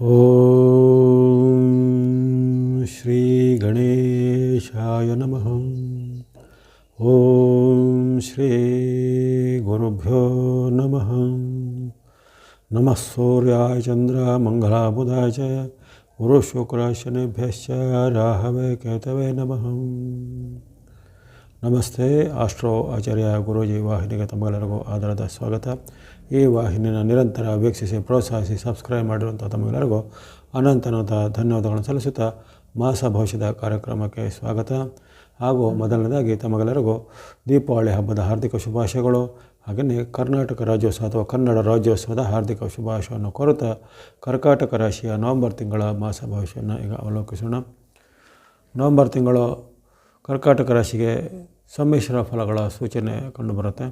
ಓಂ ಶ್ರೀ ಗಣೇಶಾಯ ನಮಃ. ಓಂ ಶ್ರೀ ಗುರುಭ್ಯೋ ನಮಃ. ನಮಃ ಸೂರ್ಯಾಯ ಚಂದ್ರ ಮಂಗಲಾಯ ಬುಧಾಯ ಚ ಗುರು ಶುಕ್ರ ಶನಿಭ್ಯಶ್ಚ ರಾಹವೇ ಕೇತವೇ ನಮಃ. ನಮಸ್ತೆ. ಆಸ್ಟ್ರೋ ಆಚಾರ್ಯ ಗುರೂಜಿ ವಾಹಿನಿಗೆ ತಮ್ಮೆಲ್ಲರಿಗೂ ಆಧಾರದ ಸ್ವಾಗತ. ಈ ವಾಹಿನಿಯನ್ನು ನಿರಂತರ ವೀಕ್ಷಿಸಿ ಪ್ರೋತ್ಸಾಹಿಸಿ ಸಬ್ಸ್ಕ್ರೈಬ್ ಮಾಡಿರುವಂಥ ತಮ್ಮೆಲ್ಲರಿಗೂ ಅನಂತ ಧನ್ಯವಾದಗಳನ್ನು ಸಲ್ಲಿಸುತ್ತಾ ಮಾಸ ಭವಿಷ್ಯದ ಕಾರ್ಯಕ್ರಮಕ್ಕೆ ಸ್ವಾಗತ. ಹಾಗೂ ಮೊದಲನೇದಾಗಿ ತಮಗೆಲ್ಲರಿಗೂ ದೀಪಾವಳಿ ಹಬ್ಬದ ಹಾರ್ದಿಕ ಶುಭಾಶಯಗಳು. ಹಾಗೆಯೇ ಕರ್ನಾಟಕ ರಾಜ್ಯೋತ್ಸವ ಅಥವಾ ಕನ್ನಡ ರಾಜ್ಯೋತ್ಸವದ ಹಾರ್ದಿಕ ಶುಭಾಶಯವನ್ನು ಕೋರುತ್ತಾ ಕರ್ಕಾಟಕ ರಾಶಿಯ ನವಂಬರ್ ತಿಂಗಳ ಮಾಸ ಭವಿಷ್ಯವನ್ನು ಈಗ ಅವಲೋಕಿಸೋಣ. ನವಂಬರ್ ತಿಂಗಳು ಕರ್ಕಾಟಕ ರಾಶಿಗೆ ಸಮ್ಮಿಶ್ರ ಫಲಗಳ ಸೂಚನೆ ಕಂಡುಬರುತ್ತೆ.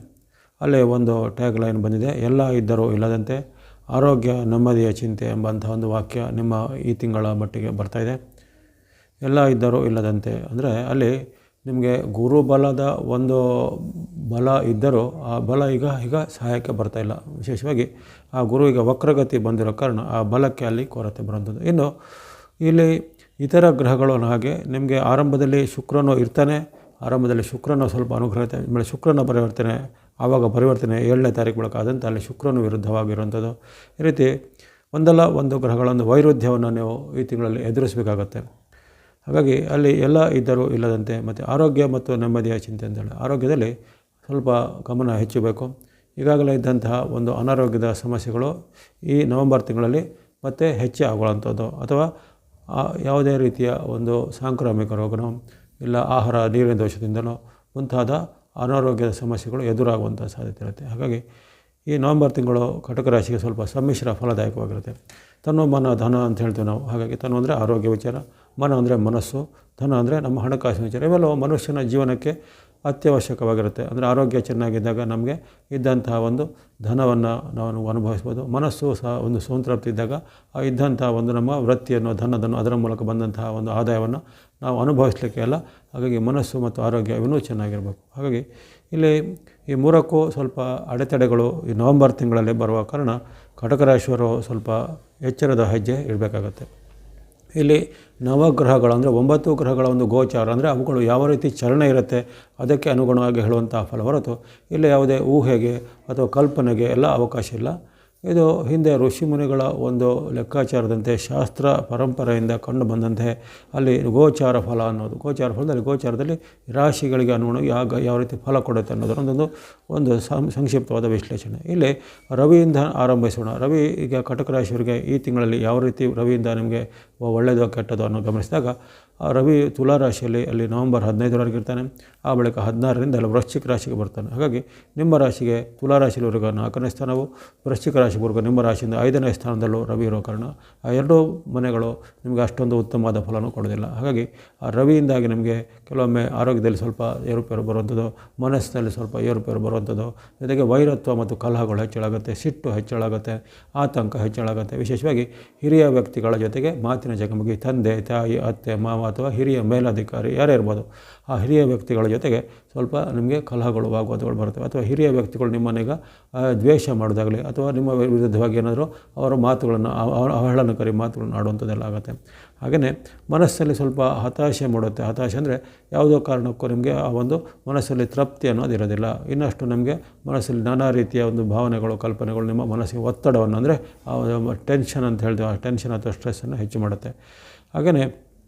ಅಲ್ಲಿ ಒಂದು ಟ್ಯಾಗ್ ಲೈನ್ ಬಂದಿದೆ, ಎಲ್ಲ ಇದ್ದರೂ ಇಲ್ಲದಂತೆ ಆರೋಗ್ಯ ನೆಮ್ಮದಿಯ ಚಿಂತೆ ಎಂಬಂಥ ಒಂದು ವಾಕ್ಯ ನಿಮ್ಮ ಈ ತಿಂಗಳ ಮಟ್ಟಿಗೆ ಬರ್ತಾಯಿದೆ. ಎಲ್ಲ ಇದ್ದರೂ ಇಲ್ಲದಂತೆ ಅಂದರೆ ಅಲ್ಲಿ ನಿಮಗೆ ಗುರುಬಲದ ಒಂದು ಬಲ ಇದ್ದರೂ ಆ ಬಲ ಈಗ ಸಹಾಯಕ್ಕೆ ಬರ್ತಾಯಿಲ್ಲ. ವಿಶೇಷವಾಗಿ ಆ ಗುರು ಈಗ ವಕ್ರಗತಿ ಬಂದಿರೋ ಕಾರಣ ಆ ಬಲಕ್ಕೆ ಅಲ್ಲಿ ಕೊರತೆ ಬರುವಂಥದ್ದು. ಇನ್ನು ಇಲ್ಲಿ ಇತರ ಗ್ರಹಗಳು ಹಾಗೆ ನಿಮಗೆ ಆರಂಭದಲ್ಲಿ ಶುಕ್ರನು ಇರ್ತಾನೆ. ಆರಂಭದಲ್ಲಿ ಶುಕ್ರನು ಸ್ವಲ್ಪ ಅನುಗ್ರಹ, ಆಮೇಲೆ ಶುಕ್ರನ ಪರಿವರ್ತನೆ, ಆವಾಗ ಪರಿವರ್ತನೆ 7ನೇ ತಾರೀಕು ಬಳಿಕ ಆದಂಥ ಅಲ್ಲಿ ಶುಕ್ರನು ವಿರುದ್ಧವಾಗಿರುವಂಥದ್ದು. ಈ ರೀತಿ ಒಂದಲ್ಲ ಒಂದು ಗ್ರಹಗಳೊಂದು ವೈರುಧ್ಯವನ್ನು ನೀವು ಈ ತಿಂಗಳಲ್ಲಿ ಎದುರಿಸಬೇಕಾಗತ್ತೆ. ಹಾಗಾಗಿ ಅಲ್ಲಿ ಎಲ್ಲ ಇದ್ದರೂ ಇಲ್ಲದಂತೆ ಮತ್ತು ಆರೋಗ್ಯ ಮತ್ತು ನೆಮ್ಮದಿಯ ಚಿಂತೆ ಅಂತೇಳಿ ಆರೋಗ್ಯದಲ್ಲಿ ಸ್ವಲ್ಪ ಗಮನ ಹೆಚ್ಚಬೇಕು. ಈಗಾಗಲೇ ಇದ್ದಂತಹ ಒಂದು ಅನಾರೋಗ್ಯದ ಸಮಸ್ಯೆಗಳು ಈ ನವಂಬರ್ ತಿಂಗಳಲ್ಲಿ ಮತ್ತೆ ಹೆಚ್ಚೇ ಆಗುವಂಥದ್ದು, ಅಥವಾ ಯಾವುದೇ ರೀತಿಯ ಒಂದು ಸಾಂಕ್ರಾಮಿಕ ರೋಗನೋ ಇಲ್ಲ ಆಹಾರ ನೀರಿನ ದೋಷದಿಂದಲೋ ಮುಂತಾದ ಅನಾರೋಗ್ಯದ ಸಮಸ್ಯೆಗಳು ಎದುರಾಗುವಂಥ ಸಾಧ್ಯತೆ ಇರುತ್ತೆ. ಹಾಗಾಗಿ ಈ ನವಂಬರ್ ತಿಂಗಳು ಕಟಕ ರಾಶಿಗೆ ಸ್ವಲ್ಪ ಸಮ್ಮಿಶ್ರ ಫಲದಾಯಕವಾಗಿರುತ್ತೆ. ತನು ಮನ ಧನ ಅಂತ ಹೇಳ್ತೀವಿ ನಾವು. ಹಾಗಾಗಿ ತನು ಅಂದರೆ ಆರೋಗ್ಯ ವಿಚಾರ, ಮನ ಅಂದರೆ ಮನಸ್ಸು, ಧನ ಅಂದರೆ ನಮ್ಮ ಹಣಕಾಸಿನ ವಿಚಾರ. ಇವೆಲ್ಲವೂ ಮನುಷ್ಯನ ಜೀವನಕ್ಕೆ ಅತ್ಯವಶ್ಯಕವಾಗಿರುತ್ತೆ. ಅಂದರೆ ಆರೋಗ್ಯ ಚೆನ್ನಾಗಿದ್ದಾಗ ನಮಗೆ ಇದ್ದಂತಹ ಒಂದು ಧನವನ್ನು ನಾವು ಅನುಭವಿಸ್ಬೋದು. ಮನಸ್ಸು ಸಹ ಒಂದು ಸಂತೃಪ್ತಿ ಇದ್ದಾಗ ಆ ಇದ್ದಂಥ ಒಂದು ನಮ್ಮ ವೃತ್ತಿಯನ್ನು ಧನದನ್ನು ಅದರ ಮೂಲಕ ಬಂದಂತಹ ಒಂದು ಆದಾಯವನ್ನು ನಾವು ಅನುಭವಿಸಲಿಕ್ಕೆ ಅಲ್ಲ. ಹಾಗಾಗಿ ಮನಸ್ಸು ಮತ್ತು ಆರೋಗ್ಯ ಇವನ್ನೂ ಚೆನ್ನಾಗಿರಬೇಕು. ಹಾಗಾಗಿ ಇಲ್ಲಿ ಈ ಮೂರಕ್ಕೂ ಸ್ವಲ್ಪ ಅಡೆತಡೆಗಳು ಈ ನವಂಬರ್ ತಿಂಗಳಲ್ಲಿ ಬರುವ ಕಾರಣ ಕಟಕ ರಾಶಿಯವರು ಸ್ವಲ್ಪ ಎಚ್ಚರದ ಹೆಜ್ಜೆ ಇಡಬೇಕಾಗತ್ತೆ. ಇಲ್ಲಿ ನವಗ್ರಹಗಳು ಅಂದರೆ 9 ಗ್ರಹಗಳ ಒಂದು ಗೋಚಾರ ಅಂದರೆ ಅವುಗಳು ಯಾವ ರೀತಿ ಚಲನೆ ಇರುತ್ತೆ ಅದಕ್ಕೆ ಅನುಗುಣವಾಗಿ ಹೇಳುವಂಥ ಫಲ ಹೊರತು ಇಲ್ಲಿ ಯಾವುದೇ ಊಹೆಗೆ ಅಥವಾ ಕಲ್ಪನೆಗೆ ಎಲ್ಲ ಅವಕಾಶ ಇಲ್ಲ. ಇದು ಹಿಂದೆ ಋಷಿಮುನಿಗಳ ಒಂದು ಲೆಕ್ಕಾಚಾರದಂತೆ ಶಾಸ್ತ್ರ ಪರಂಪರೆಯಿಂದ ಕಂಡು ಬಂದಂತೆ ಅಲ್ಲಿ ಗೋಚಾರ ಫಲ ಅನ್ನೋದು, ಗೋಚಾರ ಫಲದಲ್ಲಿ ಗೋಚಾರದಲ್ಲಿ ರಾಶಿಗಳಿಗೆ ಅನುಗುಣವಾಗಿ ಯಾವ ರೀತಿ ಫಲ ಕೊಡುತ್ತೆ ಅನ್ನೋದರ ಒಂದು ಸಂಕ್ಷಿಪ್ತವಾದ ವಿಶ್ಲೇಷಣೆ. ಇಲ್ಲಿ ರವಿಯಿಂದ ಆರಂಭಿಸೋಣ. ರವಿ ಈಗ ಕಟಕ ರಾಶಿಯವರಿಗೆ ಈ ತಿಂಗಳಲ್ಲಿ ಯಾವ ರೀತಿ ರವಿಯಿಂದ ನಿಮಗೆ ಒಳ್ಳೆಯದೋ ಕೆಟ್ಟದೋ ಅನ್ನೋ ಗಮನಿಸಿದಾಗ ರವಿ ತುಲಾ ರಾಶಿಯಲ್ಲಿ ಅಲ್ಲಿ ನವಂಬರ್ 15ರವರೆಗೆ ಇರ್ತಾನೆ. ಆ ಬಳಿಕ 16ರಿಂದ ಅಲ್ಲಿ ವೃಶ್ಚಿಕ ರಾಶಿಗೆ ಬರ್ತಾನೆ. ಹಾಗಾಗಿ ನಿಮ್ಮ ರಾಶಿಗೆ ತುಲಾ ರಾಶಿಯವರೆಗೆ 4ನೇ ಸ್ಥಾನವು, ವೃಶ್ಚಿಕ ರಾಶಿವರೆಗೂ ನಿಮ್ಮ ರಾಶಿಯಿಂದ 5ನೇ ಸ್ಥಾನದಲ್ಲೂ ರವಿ ಇರೋ ಕಾರಣ ಆ ಎರಡೂ ಮನೆಗಳು ನಿಮಗೆ ಅಷ್ಟೊಂದು ಉತ್ತಮವಾದ ಫಲನೂ ಕೊಡೋದಿಲ್ಲ. ಹಾಗಾಗಿ ಆ ರವಿಯಿಂದಾಗಿ ನಿಮಗೆ ಕೆಲವೊಮ್ಮೆ ಆರೋಗ್ಯದಲ್ಲಿ ಸ್ವಲ್ಪ ಏರುಪೇರು ಬರುವಂಥದ್ದು, ಮನಸ್ಸಿನಲ್ಲಿ ಸ್ವಲ್ಪ ಏರುಪೇರು ಬರುವಂಥದ್ದು, ಜೊತೆಗೆ ವೈರತ್ವ ಮತ್ತು ಕಲಹಗಳು ಹೆಚ್ಚಳಾಗುತ್ತೆ, ಸಿಟ್ಟು ಹೆಚ್ಚಳಾಗುತ್ತೆ, ಆತಂಕ ಹೆಚ್ಚಳಾಗುತ್ತೆ. ವಿಶೇಷವಾಗಿ ಹಿರಿಯ ವ್ಯಕ್ತಿಗಳ ಜೊತೆಗೆ ಮಾತಿನ ಚಕಮಕಿ, ತಂದೆ ತಾಯಿ ಅತ್ತೆ ಮಾವ ಅಥವಾ ಹಿರಿಯ ಮೇಲಧಿಕಾರಿ ಯಾರೇ ಇರ್ಬೋದು, ಆ ಹಿರಿಯ ವ್ಯಕ್ತಿಗಳ ಜೊತೆಗೆ ಸ್ವಲ್ಪ ನಿಮಗೆ ಕಲಹಗಳು ವಾಗ್ವಾದಗಳು ಬರ್ತವೆ. ಅಥವಾ ಹಿರಿಯ ವ್ಯಕ್ತಿಗಳು ನಿಮ್ಮನ್ನೀಗ ದ್ವೇಷ ಮಾಡೋದಾಗಲಿ ಅಥವಾ ನಿಮ್ಮ ವಿರುದ್ಧವಾಗಿ ಏನಾದರೂ ಅವರ ಮಾತುಗಳನ್ನು ಅವಹೇಳನಕಾರಿ ಮಾತುಗಳನ್ನು ಆಡುವಂಥದ್ದೆಲ್ಲ ಆಗುತ್ತೆ. ಹಾಗೆಯೇ ಮನಸ್ಸಲ್ಲಿ ಸ್ವಲ್ಪ ಹತಾಶೆ ಮಾಡುತ್ತೆ. ಹತಾಶೆ ಅಂದರೆ ಯಾವುದೋ ಕಾರಣಕ್ಕೂ ನಿಮಗೆ ಆ ಒಂದು ಮನಸ್ಸಲ್ಲಿ ತೃಪ್ತಿ ಅನ್ನೋದು ಇರೋದಿಲ್ಲ. ಇನ್ನಷ್ಟು ನಮಗೆ ಮನಸ್ಸಲ್ಲಿ ನಾನಾ ರೀತಿಯ ಒಂದು ಭಾವನೆಗಳು ಕಲ್ಪನೆಗಳು ನಿಮ್ಮ ಮನಸ್ಸಿಗೆ ಒತ್ತಡವನ್ನು ಅಂದರೆ ಟೆನ್ಷನ್ ಅಂತ ಹೇಳ್ತೀವಿ, ಆ ಟೆನ್ಷನ್ ಅಥವಾ ಸ್ಟ್ರೆಸ್ಸನ್ನು ಹೆಚ್ಚು ಮಾಡುತ್ತೆ. ಹಾಗೆಯೇ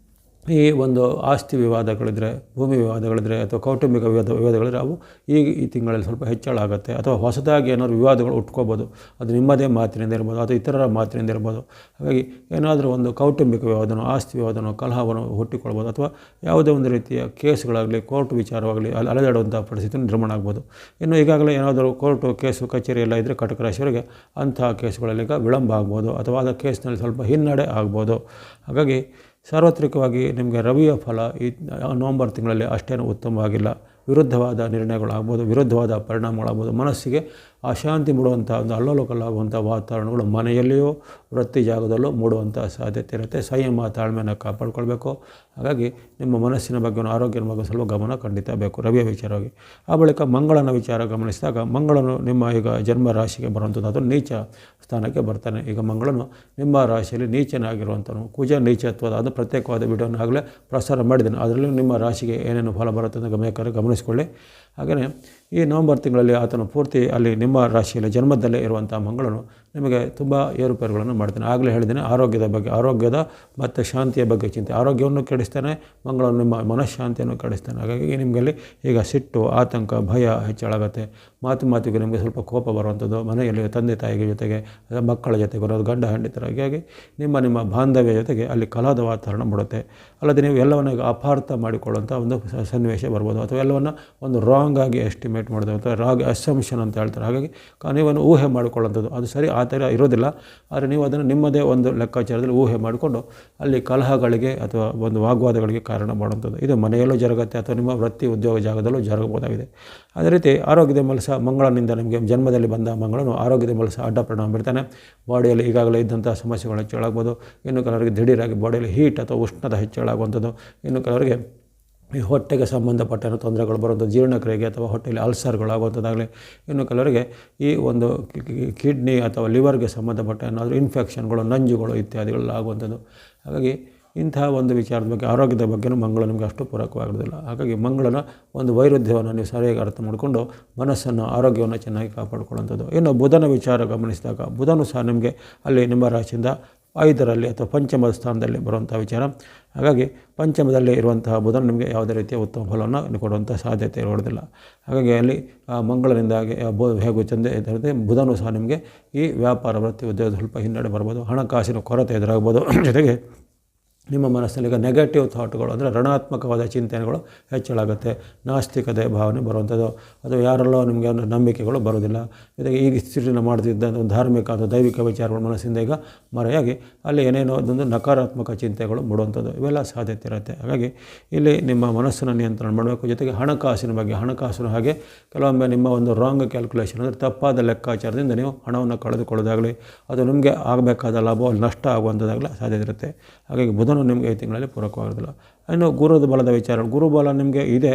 ಈ ಒಂದು ಆಸ್ತಿ ವಿವಾದಗಳಿದ್ದರೆ, ಭೂಮಿ ವಿವಾದಗಳಿದ್ದರೆ ಅಥವಾ ಕೌಟುಂಬಿಕ ವಿವಾದಗಳಿದ್ರೆ ಅವು ಈ ತಿಂಗಳಲ್ಲಿ ಸ್ವಲ್ಪ ಹೆಚ್ಚಳ ಆಗುತ್ತೆ. ಅಥವಾ ಹೊಸದಾಗಿ ಏನಾದರೂ ವಿವಾದಗಳು ಉಟ್ಕೋಬೋದು, ಅದು ನಿಮ್ಮದೇ ಮಾತಿನಿಂದ ಇರ್ಬೋದು ಅಥವಾ ಇತರರ ಮಾತಿನಿಂದ ಇರ್ಬೋದು. ಹಾಗಾಗಿ ಏನಾದರೂ ಒಂದು ಕೌಟುಂಬಿಕ ವಿವಾದನೋ ಆಸ್ತಿ ವಿವಾದನೋ ಕಲಹವನ್ನು ಹುಟ್ಟಿಕೊಳ್ಬೋದು. ಅಥವಾ ಯಾವುದೇ ಒಂದು ರೀತಿಯ ಕೇಸುಗಳಾಗಲಿ ಕೋರ್ಟ್ ವಿಚಾರವಾಗಲಿ ಅಲೆದಾಡುವಂಥ ಪರಿಸ್ಥಿತಿ ನಿರ್ಮಾಣ ಆಗ್ಬೋದು. ಇನ್ನು ಈಗಾಗಲೇ ಏನಾದರೂ ಕೋರ್ಟು ಕೇಸು ಕಚೇರಿ ಎಲ್ಲ ಇದ್ದರೆ ಕಟಕ ರಾಶಿಯವರಿಗೆ ಅಂಥ ಕೇಸುಗಳಲ್ಲಿ ಈಗ ವಿಳಂಬ ಆಗ್ಬೋದು ಅಥವಾ ಆ ಕೇಸ್ನಲ್ಲಿ ಸ್ವಲ್ಪ ಹಿನ್ನಡೆ ಆಗ್ಬೋದು. ಹಾಗಾಗಿ ಸಾರ್ವತ್ರಿಕವಾಗಿ ನಿಮಗೆ ರವಿಯ ಫಲ ಈ ನವಂಬರ್ ತಿಂಗಳಲ್ಲಿ ಅಷ್ಟೇನು ಉತ್ತಮವಾಗಿಲ್ಲ. ವಿರುದ್ಧವಾದ ನಿರ್ಣಯಗಳಾಗ್ಬೋದು, ವಿರುದ್ಧವಾದ ಪರಿಣಾಮಗಳಾಗ್ಬೋದು, ಮನಸ್ಸಿಗೆ ಅಶಾಂತಿ ಮೂಡುವಂಥ ಒಂದು ಅಲ್ಲೋಲಕಲ್ಲಾಗುವಂಥ ವಾತಾವರಣಗಳು ಮನೆಯಲ್ಲಿಯೂ ವೃತ್ತಿ ಜಾಗದಲ್ಲೂ ಮೂಡುವಂಥ ಸಾಧ್ಯತೆ ಇರುತ್ತೆ. ಸಂಯಮ ತಾಳ್ಮೆಯನ್ನು ಕಾಪಾಡ್ಕೊಳ್ಬೇಕು. ಹಾಗಾಗಿ ನಿಮ್ಮ ಮನಸ್ಸಿನ ಬಗ್ಗೆ ಆರೋಗ್ಯದ ಬಗ್ಗೆ ಸ್ವಲ್ಪ ಗಮನ ಖಂಡಿತ ಬೇಕು ರವಿಯ ವಿಚಾರವಾಗಿ. ಆ ಬಳಿಕ ಮಂಗಳನ ವಿಚಾರ ಗಮನಿಸಿದಾಗ ಮಂಗಳನು ನಿಮ್ಮ ಈಗ ಜನ್ಮ ರಾಶಿಗೆ ಬರುವಂಥದ್ದು, ಅದು ನೀಚ ಸ್ಥಾನಕ್ಕೆ ಬರ್ತಾನೆ. ಈಗ ಮಂಗಳನು ನಿಮ್ಮ ರಾಶಿಯಲ್ಲಿ ನೀಚನಾಗಿರುವಂಥನು, ಕುಜ ನೀಚತ್ವದ ಅದು ಪ್ರತ್ಯೇಕವಾದ ವಿಡಿಯೋನ ಆಗಲೇ ಪ್ರಸಾರ ಮಾಡಿದ್ದೇನೆ. ಅದರಲ್ಲೂ ನಿಮ್ಮ ರಾಶಿಗೆ ಏನೇನು ಫಲ ಬರುತ್ತೆ ಅಂತ ಗಮನಿಸಿಕೊಳ್ಳಿ. ಹಾಗೆಯೇ ಈ ನವಂಬರ್ ತಿಂಗಳಲ್ಲಿ ಆತನು ಪೂರ್ತಿ ಅಲ್ಲಿ ನಿಮ್ಮ ರಾಶಿಯಲ್ಲಿ ಜನ್ಮದಲ್ಲೇ ಇರುವಂಥ ಮಂಗಳನು ನಿಮಗೆ ತುಂಬ ಏರುಪೇರುಗಳನ್ನು ಮಾಡ್ತಾನೆ. ಆಗಲೇ ಹೇಳಿದ್ದೇನೆ ಆರೋಗ್ಯದ ಬಗ್ಗೆ, ಆರೋಗ್ಯದ ಮತ್ತು ಶಾಂತಿಯ ಬಗ್ಗೆ ಚಿಂತೆ. ಆರೋಗ್ಯವನ್ನು ಕೆಡಿಸ್ತಾನೆ, ಮಂಗಳನು ನಿಮ್ಮ ಮನಃಶಾಂತಿಯನ್ನು ಕೆಡಿಸ್ತಾನೆ. ಹಾಗಾಗಿ ನಿಮಗಲ್ಲಿ ಈಗ ಸಿಟ್ಟು, ಆತಂಕ, ಭಯ ಹೆಚ್ಚಳಾಗುತ್ತೆ. ಮಾತಿಗೆ ನಿಮಗೆ ಸ್ವಲ್ಪ ಕೋಪ ಬರುವಂಥದ್ದು, ಮನೆಯಲ್ಲಿ ತಂದೆ ತಾಯಿಗೆ ಜೊತೆಗೆ ಮಕ್ಕಳ ಜೊತೆಗೆ ಬರೋದು, ಗಂಡ ಹೆಂಡತಿರ, ಹೀಗಾಗಿ ನಿಮ್ಮ ಬಾಂಧವ್ಯ ಜೊತೆಗೆ ಅಲ್ಲಿ ಕಲಹದ ವಾತಾವರಣ ಮೂಡುತ್ತೆ. ಅಲ್ಲದೆ ನೀವು ಎಲ್ಲವನ್ನ ಅಪಾರ್ಥ ಮಾಡಿಕೊಳ್ಳುವಂಥ ಒಂದು ಸನ್ನಿವೇಶ ಬರ್ಬೋದು, ಅಥವಾ ಎಲ್ಲವನ್ನು ಒಂದು ರಾಂಗ್ ಆಗಿ ಎಸ್ಟಿಮೇಟ್ ಮಾಡೋದು, ಅಥವಾ ರಾಂಗ್ ಅಸಂಪ್ಷನ್ ಅಂತ ಹೇಳ್ತಾರೆ. ಹಾಗಾಗಿ ನೀವನ್ನು ಊಹೆ ಮಾಡಿಕೊಳ್ಳುವಂಥದ್ದು ಅದು ಸರಿ ಆ ಥರ ಇರೋದಿಲ್ಲ. ಆದರೆ ನೀವು ಅದನ್ನು ನಿಮ್ಮದೇ ಒಂದು ಲೆಕ್ಕಾಚಾರದಲ್ಲಿ ಊಹೆ ಮಾಡಿಕೊಂಡು ಅಲ್ಲಿ ಕಲಹಗಳಿಗೆ ಅಥವಾ ಒಂದು ವಾಗ್ವಾದಗಳಿಗೆ ಕಾರಣ ಮಾಡುವಂಥದ್ದು. ಇದು ಮನೆಯಲ್ಲೂ ಜರುಗುತ್ತೆ ಅಥವಾ ನಿಮ್ಮ ವೃತ್ತಿ ಉದ್ಯೋಗ ಜಾಗದಲ್ಲೂ ಜರುಗಬಹುದಾಗಿದೆ. ಅದೇ ರೀತಿ ಆರೋಗ್ಯದ ಮೇಲೆ ಸಹ ಮಂಗಳನಿಂದ ನಿಮಗೆ ಜನ್ಮದಲ್ಲಿ ಬಂದ ಮಂಗಳನು ಆರೋಗ್ಯದ ಮೇಲೆ ಸಹ ಅಡ್ಡ ಪರಿಣಾಮ ಬೀರ್ತಾನೆ. ಬಾಡಿಯಲ್ಲಿ ಈಗಾಗಲೇ ಇದ್ದಂಥ ಸಮಸ್ಯೆಗಳು ಹೆಚ್ಚಳಾಗ್ಬೋದು. ಇನ್ನು ಕೆಲವರಿಗೆ ದಿಢೀರಾಗಿ ಬಾಡಿಯಲ್ಲಿ ಹೀಟ್ ಅಥವಾ ಉಷ್ಣದ ಹೆಚ್ಚಳಾಗುವಂಥದ್ದು. ಇನ್ನು ಕೆಲವರಿಗೆ ಈ ಹೊಟ್ಟೆಗೆ ಸಂಬಂಧಪಟ್ಟ ತೊಂದರೆಗಳು ಬರೋದು, ಜೀರ್ಣಕ್ರಿಯೆಗೆ ಅಥವಾ ಹೊಟ್ಟೆಯಲ್ಲಿ ಅಲ್ಸರ್ಗಳಾಗುವಂಥದ್ದಾಗಲಿ. ಇನ್ನು ಕೆಲವರಿಗೆ ಈ ಒಂದು ಕಿಡ್ನಿ ಅಥವಾ ಲಿವರ್ಗೆ ಸಂಬಂಧಪಟ್ಟ ಏನಾದರೂ ಇನ್ಫೆಕ್ಷನ್ಗಳು, ನಂಜುಗಳು ಇತ್ಯಾದಿಗಳೆಲ್ಲ ಆಗುವಂಥದ್ದು. ಹಾಗಾಗಿ ಇಂತಹ ಒಂದು ವಿಚಾರದ ಬಗ್ಗೆ, ಆರೋಗ್ಯದ ಬಗ್ಗೆಯೂ ಮಂಗಳ ನಿಮಗೆ ಅಷ್ಟು ಪೂರಕವಾಗೋದಿಲ್ಲ. ಹಾಗಾಗಿ ಮಂಗಳನ ಒಂದು ವೈರುಧ್ಯವನ್ನು ನೀವು ಸರಿಯಾಗಿ ಅರ್ಥ ಮಾಡಿಕೊಂಡು ಮನಸ್ಸನ್ನು, ಆರೋಗ್ಯವನ್ನು ಚೆನ್ನಾಗಿ ಕಾಪಾಡಿಕೊಳ್ಳುವಂಥದ್ದು. ಇನ್ನು ಬುಧನ ವಿಚಾರ ಗಮನಿಸಿದಾಗ ಬುಧನು ಸಹ ನಿಮಗೆ ಅಲ್ಲಿ ನಿಮ್ಮ ರಾಶಿಯಿಂದ 5ರಲ್ಲಿ ಅಥವಾ ಪಂಚಮದ ಸ್ಥಾನದಲ್ಲಿ ಬರುವಂಥ ವಿಚಾರ. ಹಾಗಾಗಿ ಪಂಚಮದಲ್ಲಿ ಇರುವಂತಹ ಬುಧನು ನಿಮಗೆ ಯಾವುದೇ ರೀತಿಯ ಉತ್ತಮ ಫಲವನ್ನು ಕೊಡುವಂಥ ಸಾಧ್ಯತೆ ಇರೋದಿಲ್ಲ. ಹಾಗಾಗಿ ಅಲ್ಲಿ ಮಂಗಳನಿಂದಾಗಿ ಹೇಗೂ ಚಂದ ಬುಧನು ಸಹ ನಿಮಗೆ ಈ ವ್ಯಾಪಾರ ವೃತ್ತಿ ಉದ್ಯೋಗ ಸ್ವಲ್ಪ ಹಿನ್ನಡೆ ಬರ್ಬೋದು, ಹಣಕಾಸಿನ ಕೊರತೆ ಎದುರಾಗ್ಬೋದು. ಜೊತೆಗೆ ನಿಮ್ಮ ಮನಸ್ಸಿನಲ್ಲಿ ಈಗ ನೆಗೆಟಿವ್ ಥಾಟ್ಗಳು ಅಂದರೆ ಋಣಾತ್ಮಕವಾದ ಚಿಂತನೆಗಳು ಹೆಚ್ಚಳಾಗುತ್ತೆ. ನಾಸ್ತಿಕತೆ ಭಾವನೆ ಬರುವಂಥದ್ದು, ಅಥವಾ ಯಾರೆಲ್ಲೋ ನಿಮಗೆ ನಂಬಿಕೆಗಳು ಬರೋದಿಲ್ಲ. ಜೊತೆಗೆ ಈಗ ಸ್ಥಿತಿನ ಮಾಡ್ತಿದ್ದ ಧಾರ್ಮಿಕ ಅಥವಾ ದೈವಿಕ ವಿಚಾರಗಳು ಮನಸ್ಸಿಂದ ಈಗ ಮರೆಯಾಗಿ ಅಲ್ಲಿ ಏನೇನೋ ಅದೊಂದು ನಕಾರಾತ್ಮಕ ಚಿಂತೆಗಳು ಮೂಡುವಂಥದ್ದು, ಇವೆಲ್ಲ ಸಾಧ್ಯತೆ ಇರುತ್ತೆ. ಹಾಗಾಗಿ ಇಲ್ಲಿ ನಿಮ್ಮ ಮನಸ್ಸನ್ನು ನಿಯಂತ್ರಣ ಮಾಡಬೇಕು. ಜೊತೆಗೆ ಹಣಕಾಸಿನ ಬಗ್ಗೆ, ಹಣಕಾಸಿನ ಹಾಗೆ ಕೆಲವೊಮ್ಮೆ ನಿಮ್ಮ ಒಂದು ರಾಂಗ್ ಕ್ಯಾಲ್ಕುಲೇಷನ್ ಅಂದರೆ ತಪ್ಪಾದ ಲೆಕ್ಕಾಚಾರದಿಂದ ನೀವು ಹಣವನ್ನು ಕಳೆದುಕೊಳ್ಳೋದಾಗಲಿ, ಅದು ನಿಮಗೆ ಆಗಬೇಕಾದ ಲಾಭ ನಷ್ಟ ಆಗುವಂಥದ್ದಾಗಲಿ ಸಾಧ್ಯತೆ ಇರುತ್ತೆ. ಹಾಗಾಗಿ ಬುಧನು ನಿಮಗೆ ಈ ತಿಂಗಳಲ್ಲಿ ಪೂರಕವಾಗೋದಿಲ್ಲ. ಇನ್ನು ಗುರುದ ಬಲದ ವಿಚಾರ, ಗುರುಬಲ ನಿಮಗೆ ಇದೆ,